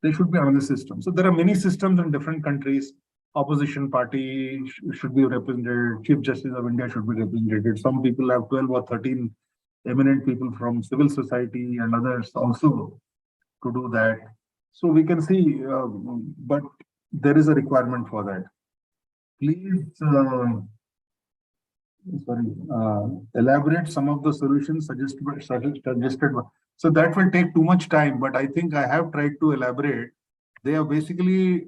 There should be another system. So there are many systems in different countries. Opposition party should be represented. Chief Justice of India should be represented. Some people have 12 or 13 eminent people from civil society and others also to do that. So we can see, but there is a requirement for that. Please, elaborate some of the solutions suggested. So that will take too much time, but I think I have tried to elaborate. They are basically,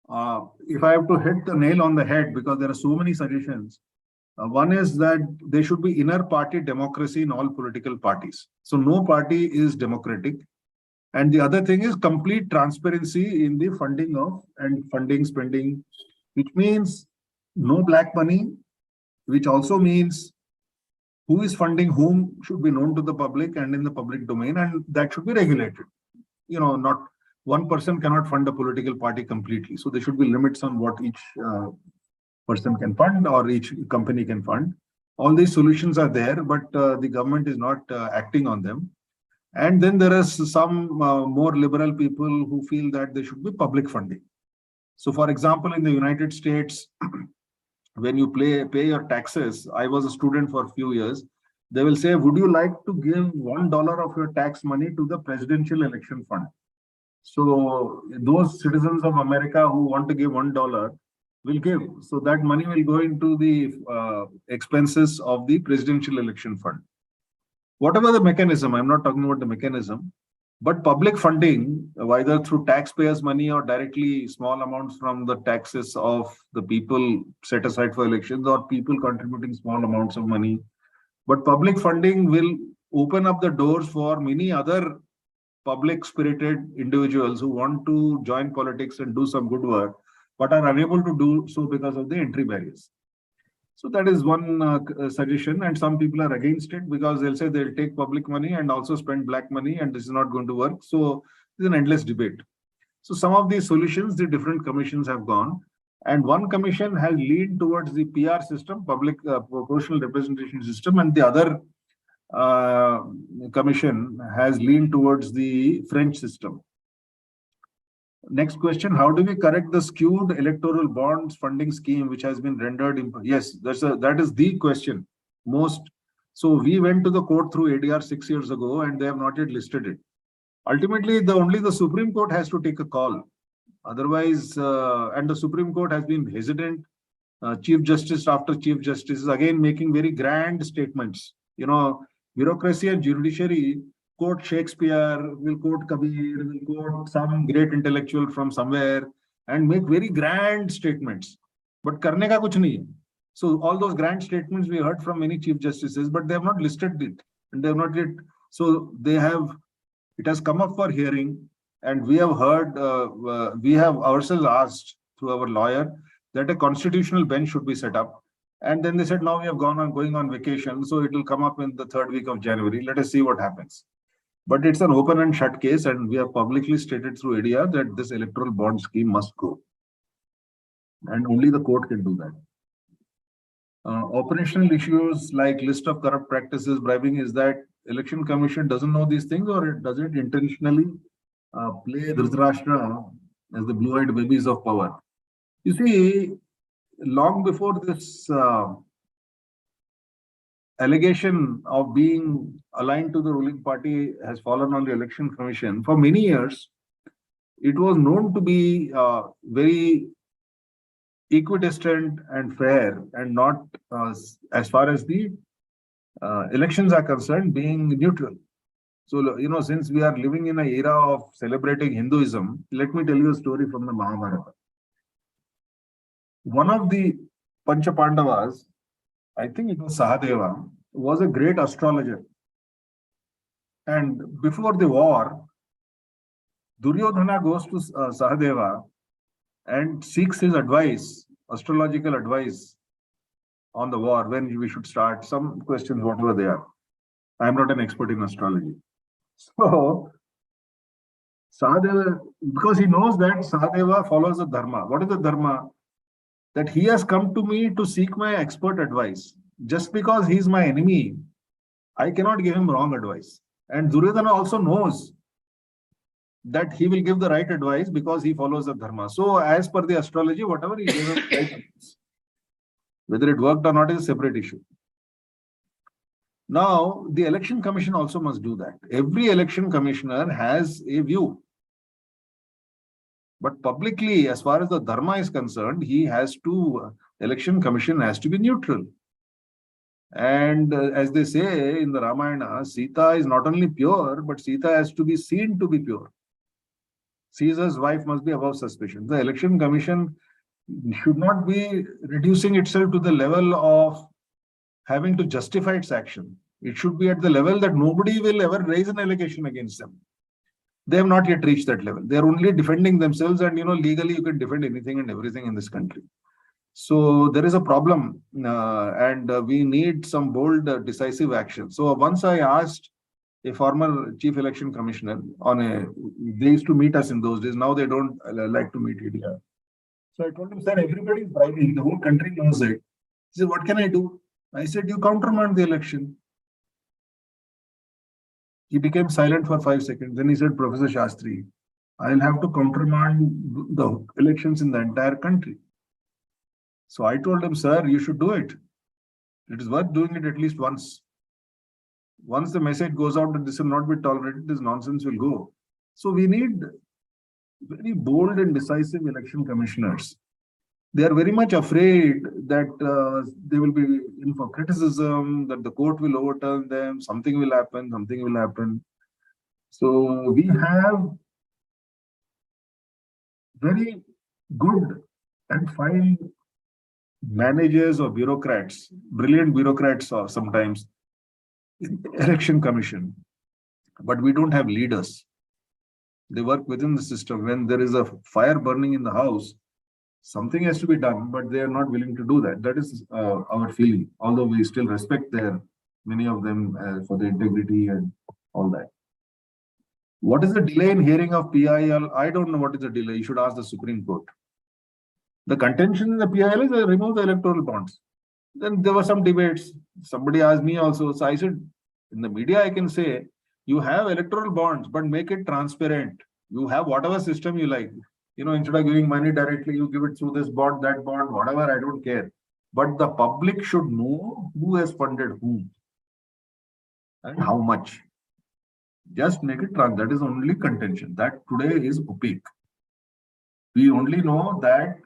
if I have to hit the nail on the head, because there are so many suggestions. One is that there should be inner party democracy in all political parties. So no party is democratic. And the other thing is complete transparency in the funding of and funding spending, which means no black money, which also means who is funding whom should be known to the public and in the public domain, and that should be regulated. Not one person cannot fund a political party completely. So there should be limits on what each person can fund or each company can fund. All these solutions are there, but the government is not acting on them. And then there are some more liberal people who feel that there should be public funding. So for example, in the United States, when you pay your taxes, I was a student for a few years, they will say, would you like to give $1 of your tax money to the presidential election fund? So those citizens of America who want to give $1 will give. So that money will go into the expenses of the presidential election fund. Whatever the mechanism, I'm not talking about the mechanism, but public funding, either through taxpayers' money or directly small amounts from the taxes of the people set aside for elections or people contributing small amounts of money. But public funding will open up the doors for many other public spirited individuals who want to join politics and do some good work, but are unable to do so because of the entry barriers. So that is one suggestion, and some people are against it because they'll say they'll take public money and also spend black money, and this is not going to work. So it's an endless debate. So some of these solutions, the different commissions have gone, and one commission has leaned towards the PR system, public proportional representation system, and the other commission has leaned towards the French system. Next question, how do we correct the skewed electoral bonds funding scheme which has been rendered? Yes, that is the question. So we went to the court through ADR 6 years ago and they have not yet listed it. Ultimately, only the Supreme Court has to take a call. Otherwise, and the Supreme Court has been hesitant. Chief Justice after Chief Justice is again making very grand statements. Bureaucracy and judiciary quote Shakespeare, will quote Kabir, will quote some great intellectual from somewhere and make very grand statements. But karne ka kuch nahi hai. So all those grand statements we heard from many chief justices, but they have not listed it. And they have not yet. So it has come up for hearing, and we have heard, we have ourselves asked through our lawyer that a constitutional bench should be set up. And then they said, now we have going on vacation, so it will come up in the 3rd week of January. Let us see what happens. But it's an open and shut case, and we have publicly stated through ADR that this electoral bond scheme must go. And only the court can do that. Operational issues like list of corrupt practices, bribing, is that Election Commission doesn't know these things, or does it intentionally play Dhritarashtra as the blue-eyed babies of power? You see, long before this allegation of being aligned to the ruling party has fallen on the Election Commission, for many years, it was known to be very equidistant and fair, and not as far as the elections are concerned, being neutral. So, since we are living in an era of celebrating Hinduism, let me tell you a story from the Mahabharata. One of the Pancha Pandavas, I think it was Sahadeva, was a great astrologer. And before the war, Duryodhana goes to Sahadeva and seeks his advice, astrological advice on the war, when we should start, some questions, whatever they are. I'm not an expert in astrology. So, Sahadeva, because he knows that Sahadeva follows the dharma. What is the dharma? that he has come to me to seek my expert advice. Just because he's my enemy, I cannot give him wrong advice. And Duryodhana also knows that he will give the right advice because he follows the dharma. So as per the astrology, whatever he gave him right advice. Whether it worked or not is a separate issue. Now, the election commission also must do that. Every election commissioner has a view. But publicly, as far as the dharma is concerned, election commission has to be neutral. And as they say in the Ramayana, Sita is not only pure, but Sita has to be seen to be pure. Caesar's wife must be above suspicion. The election commission should not be reducing itself to the level of having to justify its action. It should be at the level that nobody will ever raise an allegation against them. They have not yet reached that level. They are only defending themselves, and legally you can defend anything and everything in this country. So there is a problem, and we need some bold, decisive action. So once I asked a former chief election commissioner they used to meet us in those days. Now they don't like to meet here. So I told him, sir, everybody is bribing. The whole country knows it. He said, what can I do? I said, you countermand the election. He became silent for 5 seconds. Then he said, Professor Sastry, I'll have to countermand the elections in the entire country. So I told him, sir, you should do it. It is worth doing it at least once. Once the message goes out that this will not be tolerated, this nonsense will go. So we need very bold and decisive election commissioners. They are very much afraid that they will be in for criticism, that the court will overturn them, something will happen. So we have very good and fine managers or bureaucrats, brilliant bureaucrats sometimes in the election commission, but we don't have leaders. They work within the system. When there is a fire burning in the house, something has to be done, but they are not willing to do that. That is our feeling, although we still respect many of them for their integrity and all that. What is the delay in hearing of PIL? I don't know what is the delay. You should ask the Supreme Court. The contention in the PIL is remove the electoral bonds. Then there were some debates. Somebody asked me also. So I said, in the media, I can say, you have electoral bonds, but make it transparent. You have whatever system you like. Instead of giving money directly, you give it through this bond, that bond, whatever, I don't care. But the public should know who has funded whom and how much. Just make it trans. That is only contention. That today is opaque. We only know that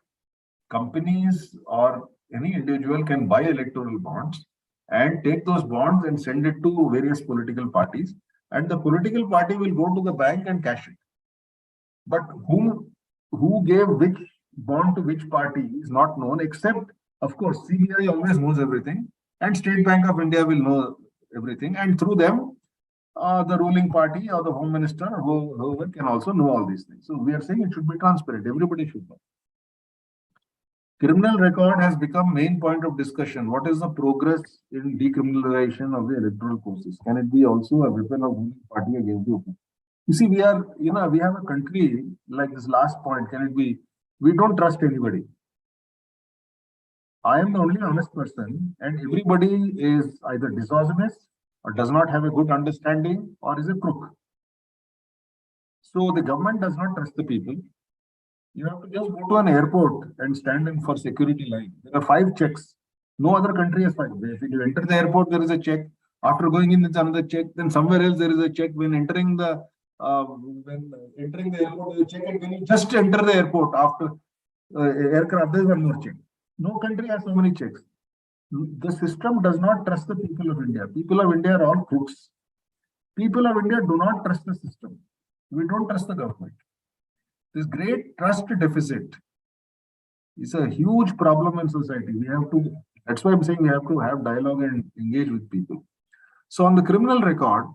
companies or any individual can buy electoral bonds and take those bonds and send it to various political parties. And the political party will go to the bank and cash it. But who gave which bond to which party is not known, except, of course, CBI always knows everything, and State Bank of India will know everything, and through them, the ruling party or the Home Minister or whoever can also know all these things. So we are saying it should be transparent. Everybody should know. Criminal record has become main point of discussion. What is the progress in decriminalization of the electoral process? Can it be also a weapon of ruling party against the opposition? You see, we have a country like this last point. Can it be? We don't trust anybody. I am the only honest person, and everybody is either dishonest or does not have a good understanding or is a crook. So the government does not trust the people. You have to just go to an airport and stand in for security line. There are 5 checks. No other country has 5. If you enter the airport, there is a check. After going in, it's another check. Then somewhere else there is a check. When entering the airport, there is a check. And when you just enter the airport after aircraft, there is one more check. No country has so many checks. The system does not trust the people of India. People of India are all crooks. People of India do not trust the system. We don't trust the government. This great trust deficit is a huge problem in society. That's why I'm saying we have to have dialogue and engage with people. So on the criminal record,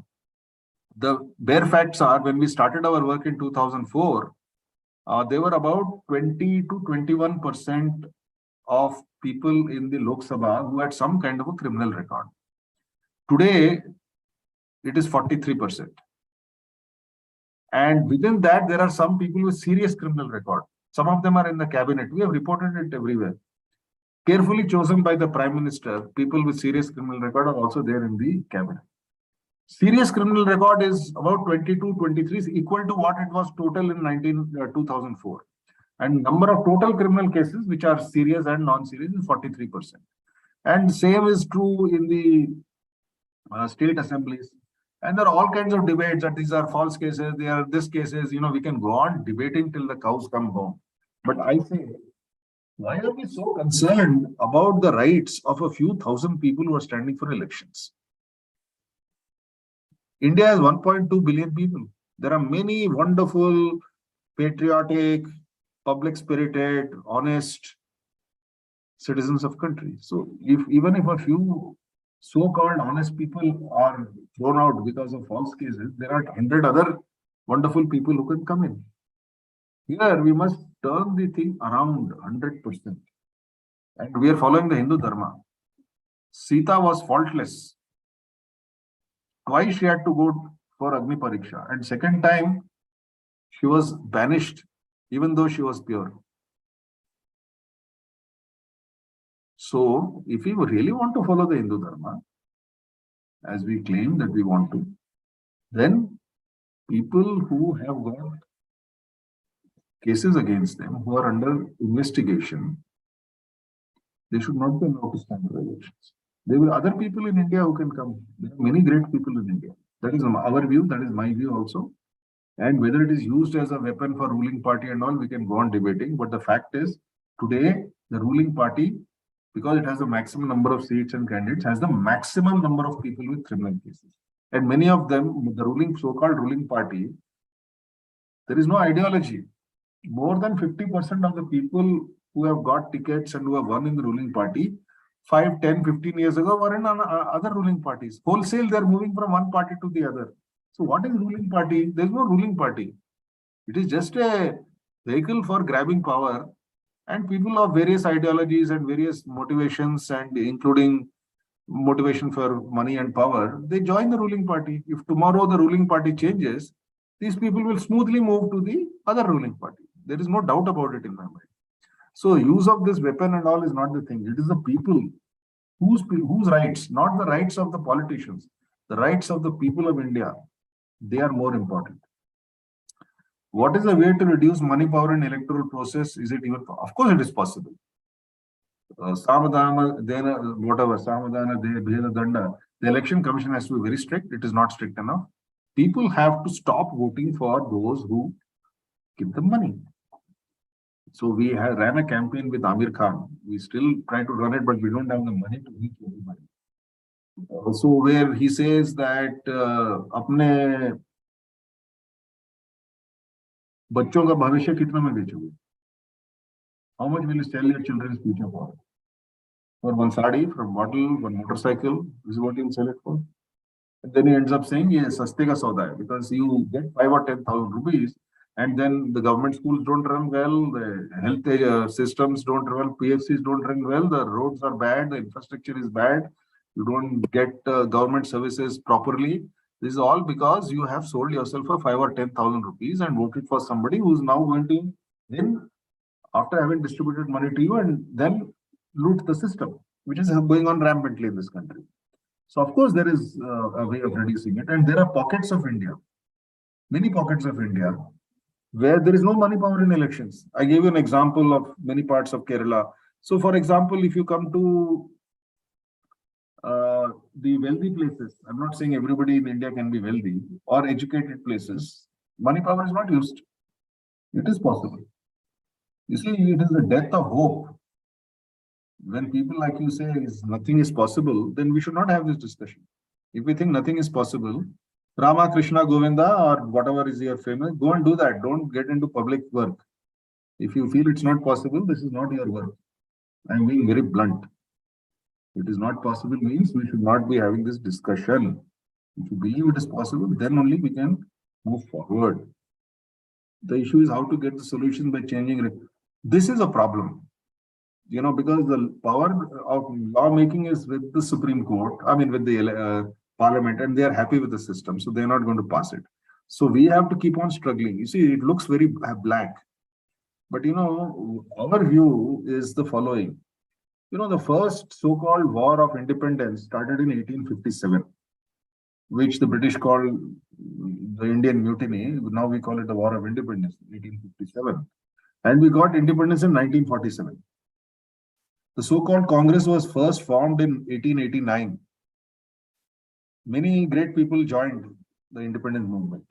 the bare facts are, when we started our work in 2004, there were about 20 to 21% of people in the Lok Sabha who had some kind of a criminal record. Today, it is 43%. And within that, there are some people with serious criminal record. Some of them are in the cabinet. We have reported it everywhere. carefully chosen by the Prime Minister. People with serious criminal record are also there in the cabinet. Serious criminal record is about 22, 23 is equal to what it was total in 2004. And number of total criminal cases which are serious and non-serious is 43%. And same is true in the state assemblies. And there are all kinds of debates that these are false cases, they are this cases, we can go on debating till the cows come home. But I say, why are we so concerned about the rights of a few thousand people who are standing for elections? India has 1.2 billion people. There are many wonderful, patriotic, public-spirited, honest citizens of country. So even if a few so-called honest people are thrown out because of false cases, there are 100 other wonderful people who can come in. Here we must turn the thing around 100%. And we are following the Hindu Dharma. Sita was faultless. Twice she had to go for Agni Pariksha. And second time, she was banished, even though she was pure. So, if we really want to follow the Hindu Dharma, as we claim that we want to, then people who have got cases against them, who are under investigation, they should not be allowed to stand for elections. There will other people in India who can come. There are many great people in India. That is our view. That is my view also. And whether it is used as a weapon for ruling party and all, we can go on debating. But the fact is, today, the ruling party, because it has the maximum number of seats and candidates, has the maximum number of people with criminal cases. And many of them, the so-called ruling party, there is no ideology. More than 50% of the people who have got tickets and who have won in the ruling party 5, 10, 15 years ago were in other ruling parties. Wholesale, they're moving from one party to the other. So what is ruling party? There's no ruling party. It is just a vehicle for grabbing power, and people of various ideologies and various motivations, and including motivation for money and power, they join the ruling party. If tomorrow the ruling party changes, these people will smoothly move to the other ruling party. There is no doubt about it in my mind. So use of this weapon and all is not the thing. It is the people whose rights, not the rights of the politicians, the rights of the people of India, they are more important. What is the way to reduce money power in electoral process? Is it even? Of course, it is possible. Samadhana, whatever, Samadhana, Bheda Danda, the election commission has to be very strict. It is not strict enough. People have to stop voting for those who give them money. So we ran a campaign with Amir Khan. We still try to run it, but we don't have the money to reach everybody. So where he says that अपने बच्चों का भविष्य कितना में बेचोगे? How much will you sell your children's future for? For one sari, for a bottle, one motorcycle, this is what you'll sell it for. And then he ends up saying, yes, saste ka sauda hai, because you get 5 or 10,000 rupees, and then the government schools don't run well, the health systems don't run well, PFCs don't run well, the roads are bad, the infrastructure is bad, you don't get government services properly. This is all because you have sold yourself for 5 or 10,000 rupees and voted for somebody who's now going to then, after having distributed money to you, and then loot the system, which is going on rampantly in this country. So of course there is a way of reducing it, and there are pockets of India, many pockets of India, where there is no money power in elections. I gave you an example of many parts of Kerala. So for example, if you come to the wealthy places, I'm not saying everybody in India can be wealthy, or educated places, money power is not used. It is possible. You see, it is the death of hope. When people like you say nothing is possible, then we should not have this discussion. If we think nothing is possible, Rama, Krishna, Govinda, or whatever is your famous, go and do that. Don't get into public work. If you feel it's not possible, this is not your work. I'm being very blunt. It is not possible means we should not be having this discussion. If you believe it is possible, then only we can move forward. The issue is how to get the solution by changing it. This is a problem. Because the power of lawmaking is with the Supreme Court, with the Parliament, and they are happy with the system, so they're not going to pass it. So we have to keep on struggling. You see, it looks very black, but our view is the following. The first so-called war of independence started in 1857, which the British called the Indian Mutiny. Now we call it the War of Independence, 1857. And we got independence in 1947. The so-called Congress was first formed in 1889. Many great people joined the independence movement.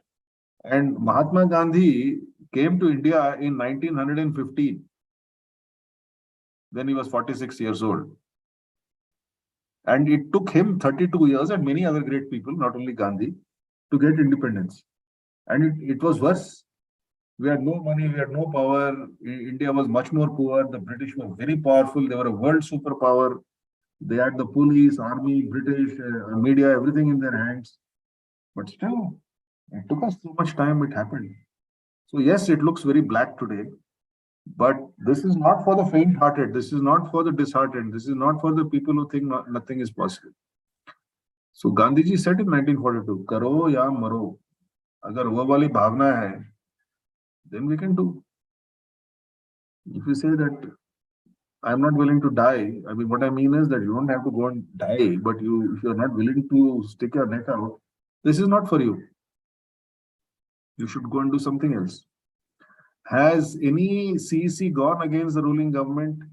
And Mahatma Gandhi came to India in 1915 when he was 46 years old. And it took him 32 years and many other great people, not only Gandhi, to get independence. And it was worse. We had no money, we had no power. India was much more poor. The British were very powerful. They were a world superpower. They had the police, army, British, media, everything in their hands. But still, it took us so much time, it happened. So yes, it looks very black today. But this is not for the faint-hearted. This is not for the disheartened. This is not for the people who think nothing is possible. So Gandhiji said in 1942, "Karo ya maro." Agar wo wali bhavna hai, then we can do. If you say that I'm not willing to die, I mean, what I mean is that you don't have to go and die, but if you're not willing to stick your neck out, this is not for you. You should go and do something else. Has any CEC gone against the ruling government?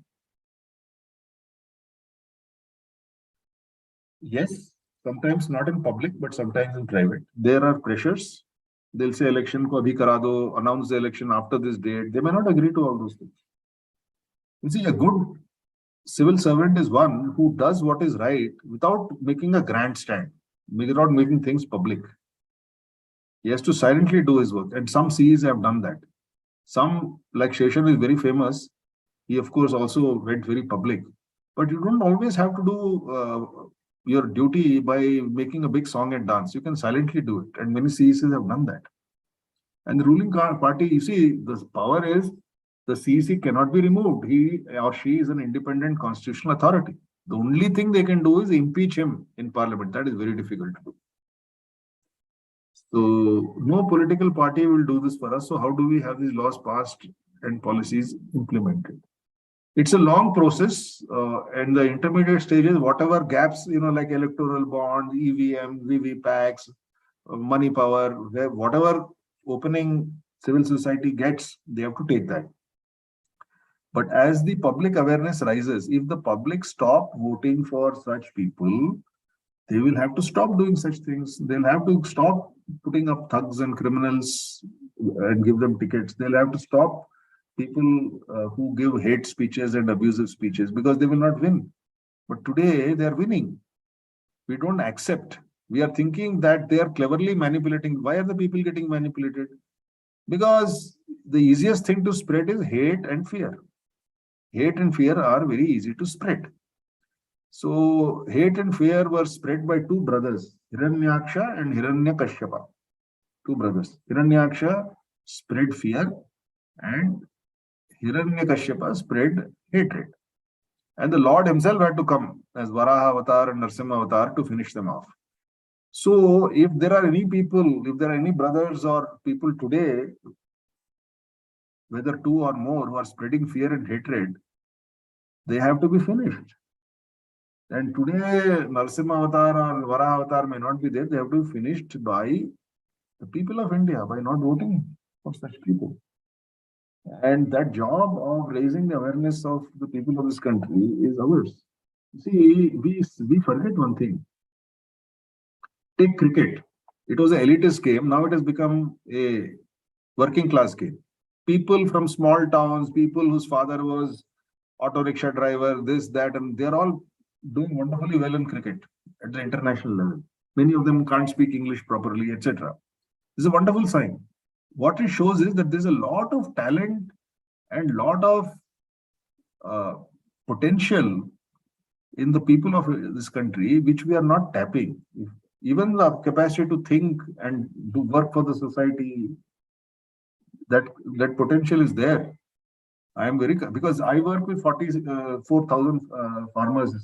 Yes, sometimes not in public, but sometimes in private. There are pressures. They'll say election ko abhi kara do, announce the election after this date. They may not agree to all those things. You see, a good civil servant is one who does what is right without making a grandstand, without making things public. He has to silently do his work. And some CEs have done that. Some, like Sheshan, is very famous. He, of course, also went very public. But you don't always have to do your duty by making a big song and dance. You can silently do it. And many CEs have done that. And the ruling party, you see, the power is the CEC cannot be removed. He or she is an independent constitutional authority. The only thing they can do is impeach him in parliament. That is very difficult to do. So no political party will do this for us. So how do we have these laws passed and policies implemented? It's a long process, and the intermediate stages, whatever gaps, like electoral bonds, EVM, VVPACs, money power, whatever opening civil society gets, they have to take that. But as the public awareness rises, if the public stop voting for such people, they will have to stop doing such things. They'll have to stop putting up thugs and criminals and give them tickets. They'll have to stop people who give hate speeches and abusive speeches because they will not win. But today they are winning. We don't accept. We are thinking that they are cleverly manipulating. Why are the people getting manipulated? Because the easiest thing to spread is hate and fear. Hate and fear are very easy to spread. So hate and fear were spread by two brothers, Hiranyaksha and Hiranyakashyapa. Two brothers. Hiranyaksha spread fear and Hiranyakashyapa spread hatred. And the Lord himself had to come as Varaha Avatar and Narsimha Avatar to finish them off. So if there are any people, if there are any brothers or people today, whether two or more, who are spreading fear and hatred, they have to be finished. And today, Narsimha Avatar or Varaha Avatar may not be there. They have to be finished by the people of India, by not voting for such people. And that job of raising the awareness of the people of this country is ours. See, we forget one thing. Take cricket. It was an elitist game. Now it has become a working class game. People from small towns, people whose father was auto rickshaw driver, this, that, and they're all doing wonderfully well in cricket at the international level. Many of them can't speak English properly, etc. This is a wonderful sign. What it shows is that there's a lot of talent and lot of potential in the people of this country, which we are not tapping. Even the capacity to think and do work for the society, that potential is there. I am because I work with 44,000 farmers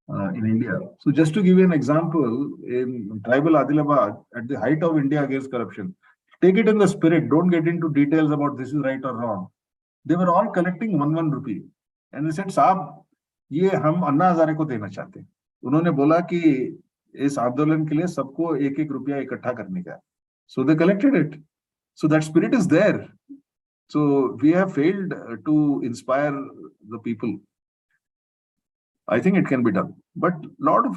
in India. So just to give you an example, in tribal Adilabad, at the height of India against corruption, take it in the spirit, don't get into details about this is right or wrong. They were all collecting one rupee. And they said, Saab, ये हम अन्ना हजारे को देना चाहते हैं। उन्होंने बोला कि इस आंदोलन के लिए सबको 1-1 रुपया इकट्ठा करने का है। So they collected it. So that spirit is there. So we have failed to inspire the people. I think it can be done, but lot of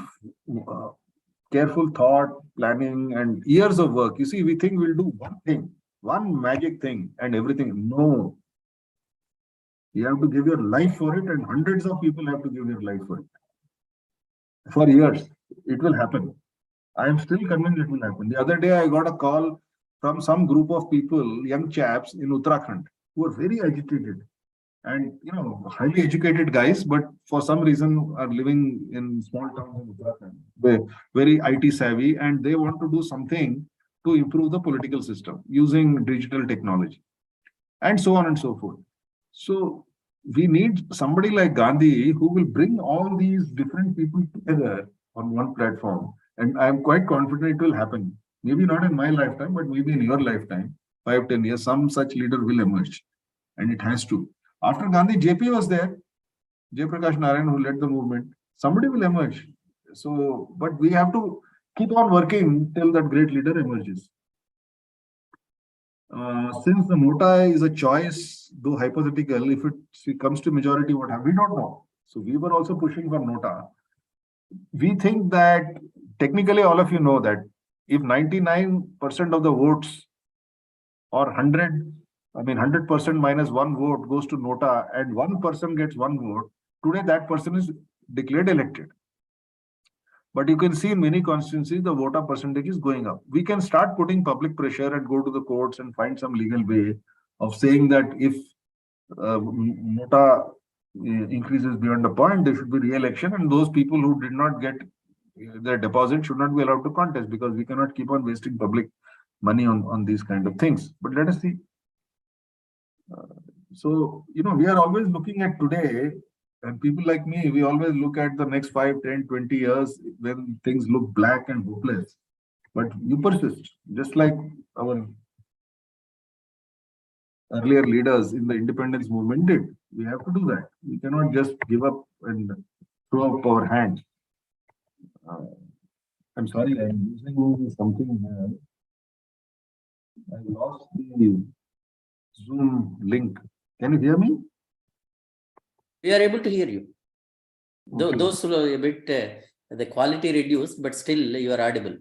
careful thought, planning, and years of work. You see, we think we'll do one thing, one magic thing, and everything. No, you have to give your life for it, and hundreds of people have to give their life for it. For years, it will happen. I am still convinced it will happen. The other day, I got a call from some group of people, young chaps in Uttarakhand, who are very agitated and highly educated guys, but for some reason are living in small towns in Uttarakhand. They're very IT savvy, and they want to do something to improve the political system using digital technology, and so on and so forth. So we need somebody like Gandhi who will bring all these different people together on one platform. And I am quite confident it will happen. Maybe not in my lifetime, but maybe in your lifetime, 5-10 years, some such leader will emerge. And it has to. After Gandhi, JP was there, Jay Prakash Narayan, who led the movement. Somebody will emerge. So, but we have to keep on working till that great leader emerges. Since the nota is a choice, though hypothetical, if it comes to majority, what have we don't know. So we were also pushing for nota. We think that technically all of you know that if 99% of the votes or 100% minus one vote goes to nota and one person gets one vote, today that person is declared elected. But you can see in many constituencies, the voter percentage is going up. We can start putting public pressure and go to the courts and find some legal way of saying that if nota increases beyond a point, there should be re-election, and those people who did not get their deposit should not be allowed to contest, because we cannot keep on wasting public money on these kind of things. But let us see. So, we are always looking at today, and people like me, we always look at the next 5, 10, 20 years when things look black and hopeless. But you persist, just like our earlier leaders in the independence movement did. We have to do that. We cannot just give up and throw up our hands. I'm sorry, I'm using something here. I lost the Zoom link. Can you hear me? We are able to hear you. Okay. Those who are a bit, the quality reduced, but still you are audible.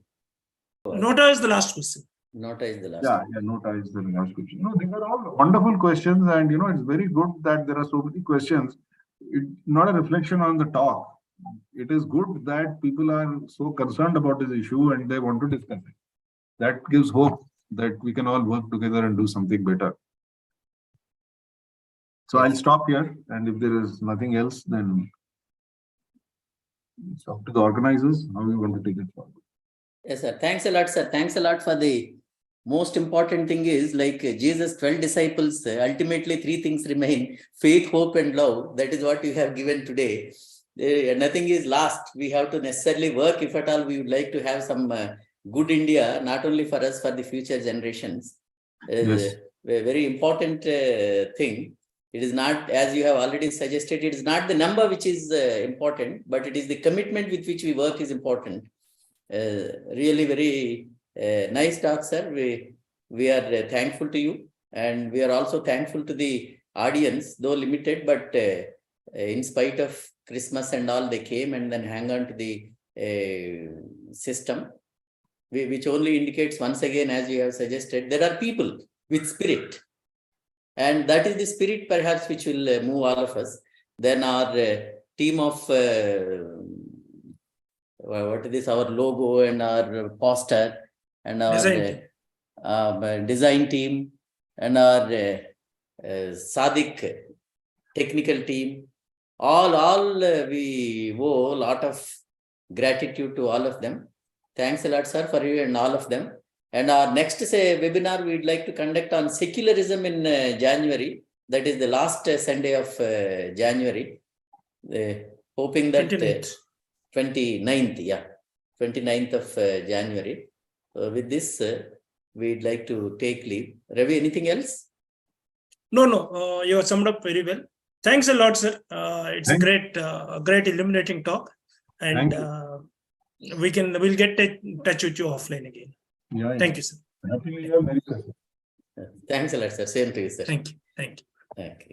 Nota is the last question. Nota is the last. Yeah, nota is the last question. These are all wonderful questions, and it's very good that there are so many questions. It's not a reflection on the talk. It is good that people are so concerned about this issue and they want to discuss it. That gives hope that we can all work together and do something better. So I'll stop here, and if there is nothing else, then it's up to the organizers how we want to take it forward. Yes, sir. Thanks a lot, sir. Thanks a lot for the most important thing is like Jesus' 12 disciples, ultimately 3 things remain: faith, hope, and love. That is what you have given today. Nothing is lost. We have to necessarily work. If at all we would like to have some good India, not only for us, for the future generations. Yes. A very important thing. It is not, as you have already suggested, it is not the number which is important, but it is the commitment with which we work is important. Really very nice talk, sir. We are thankful to you, and we are also thankful to the audience, though limited, but in spite of Christmas and all, they came and then hang on to the system, which only indicates once again, as you have suggested, there are people with spirit. And that is the spirit perhaps which will move all of us. Then our team of, what is this, our logo and our poster and our design team and our Sadiq technical team, all we owe a lot of gratitude to all of them. Thanks a lot, sir, for you and all of them. And our next webinar we'd like to conduct on secularism in January. That is the last Sunday of January. Hoping that 29th, yeah, 29th of January. With this, we'd like to take leave. Ravi, anything else? No, you have summed up very well. Thanks a lot, sir. It's a Thank- great illuminating talk, and Thank we'll get in touch with you offline again. Yeah, Thank you, sir. Happy New Year, Merry Christmas. Thanks a lot, sir. Same to you, sir. Thank you. Thank you. Thank you.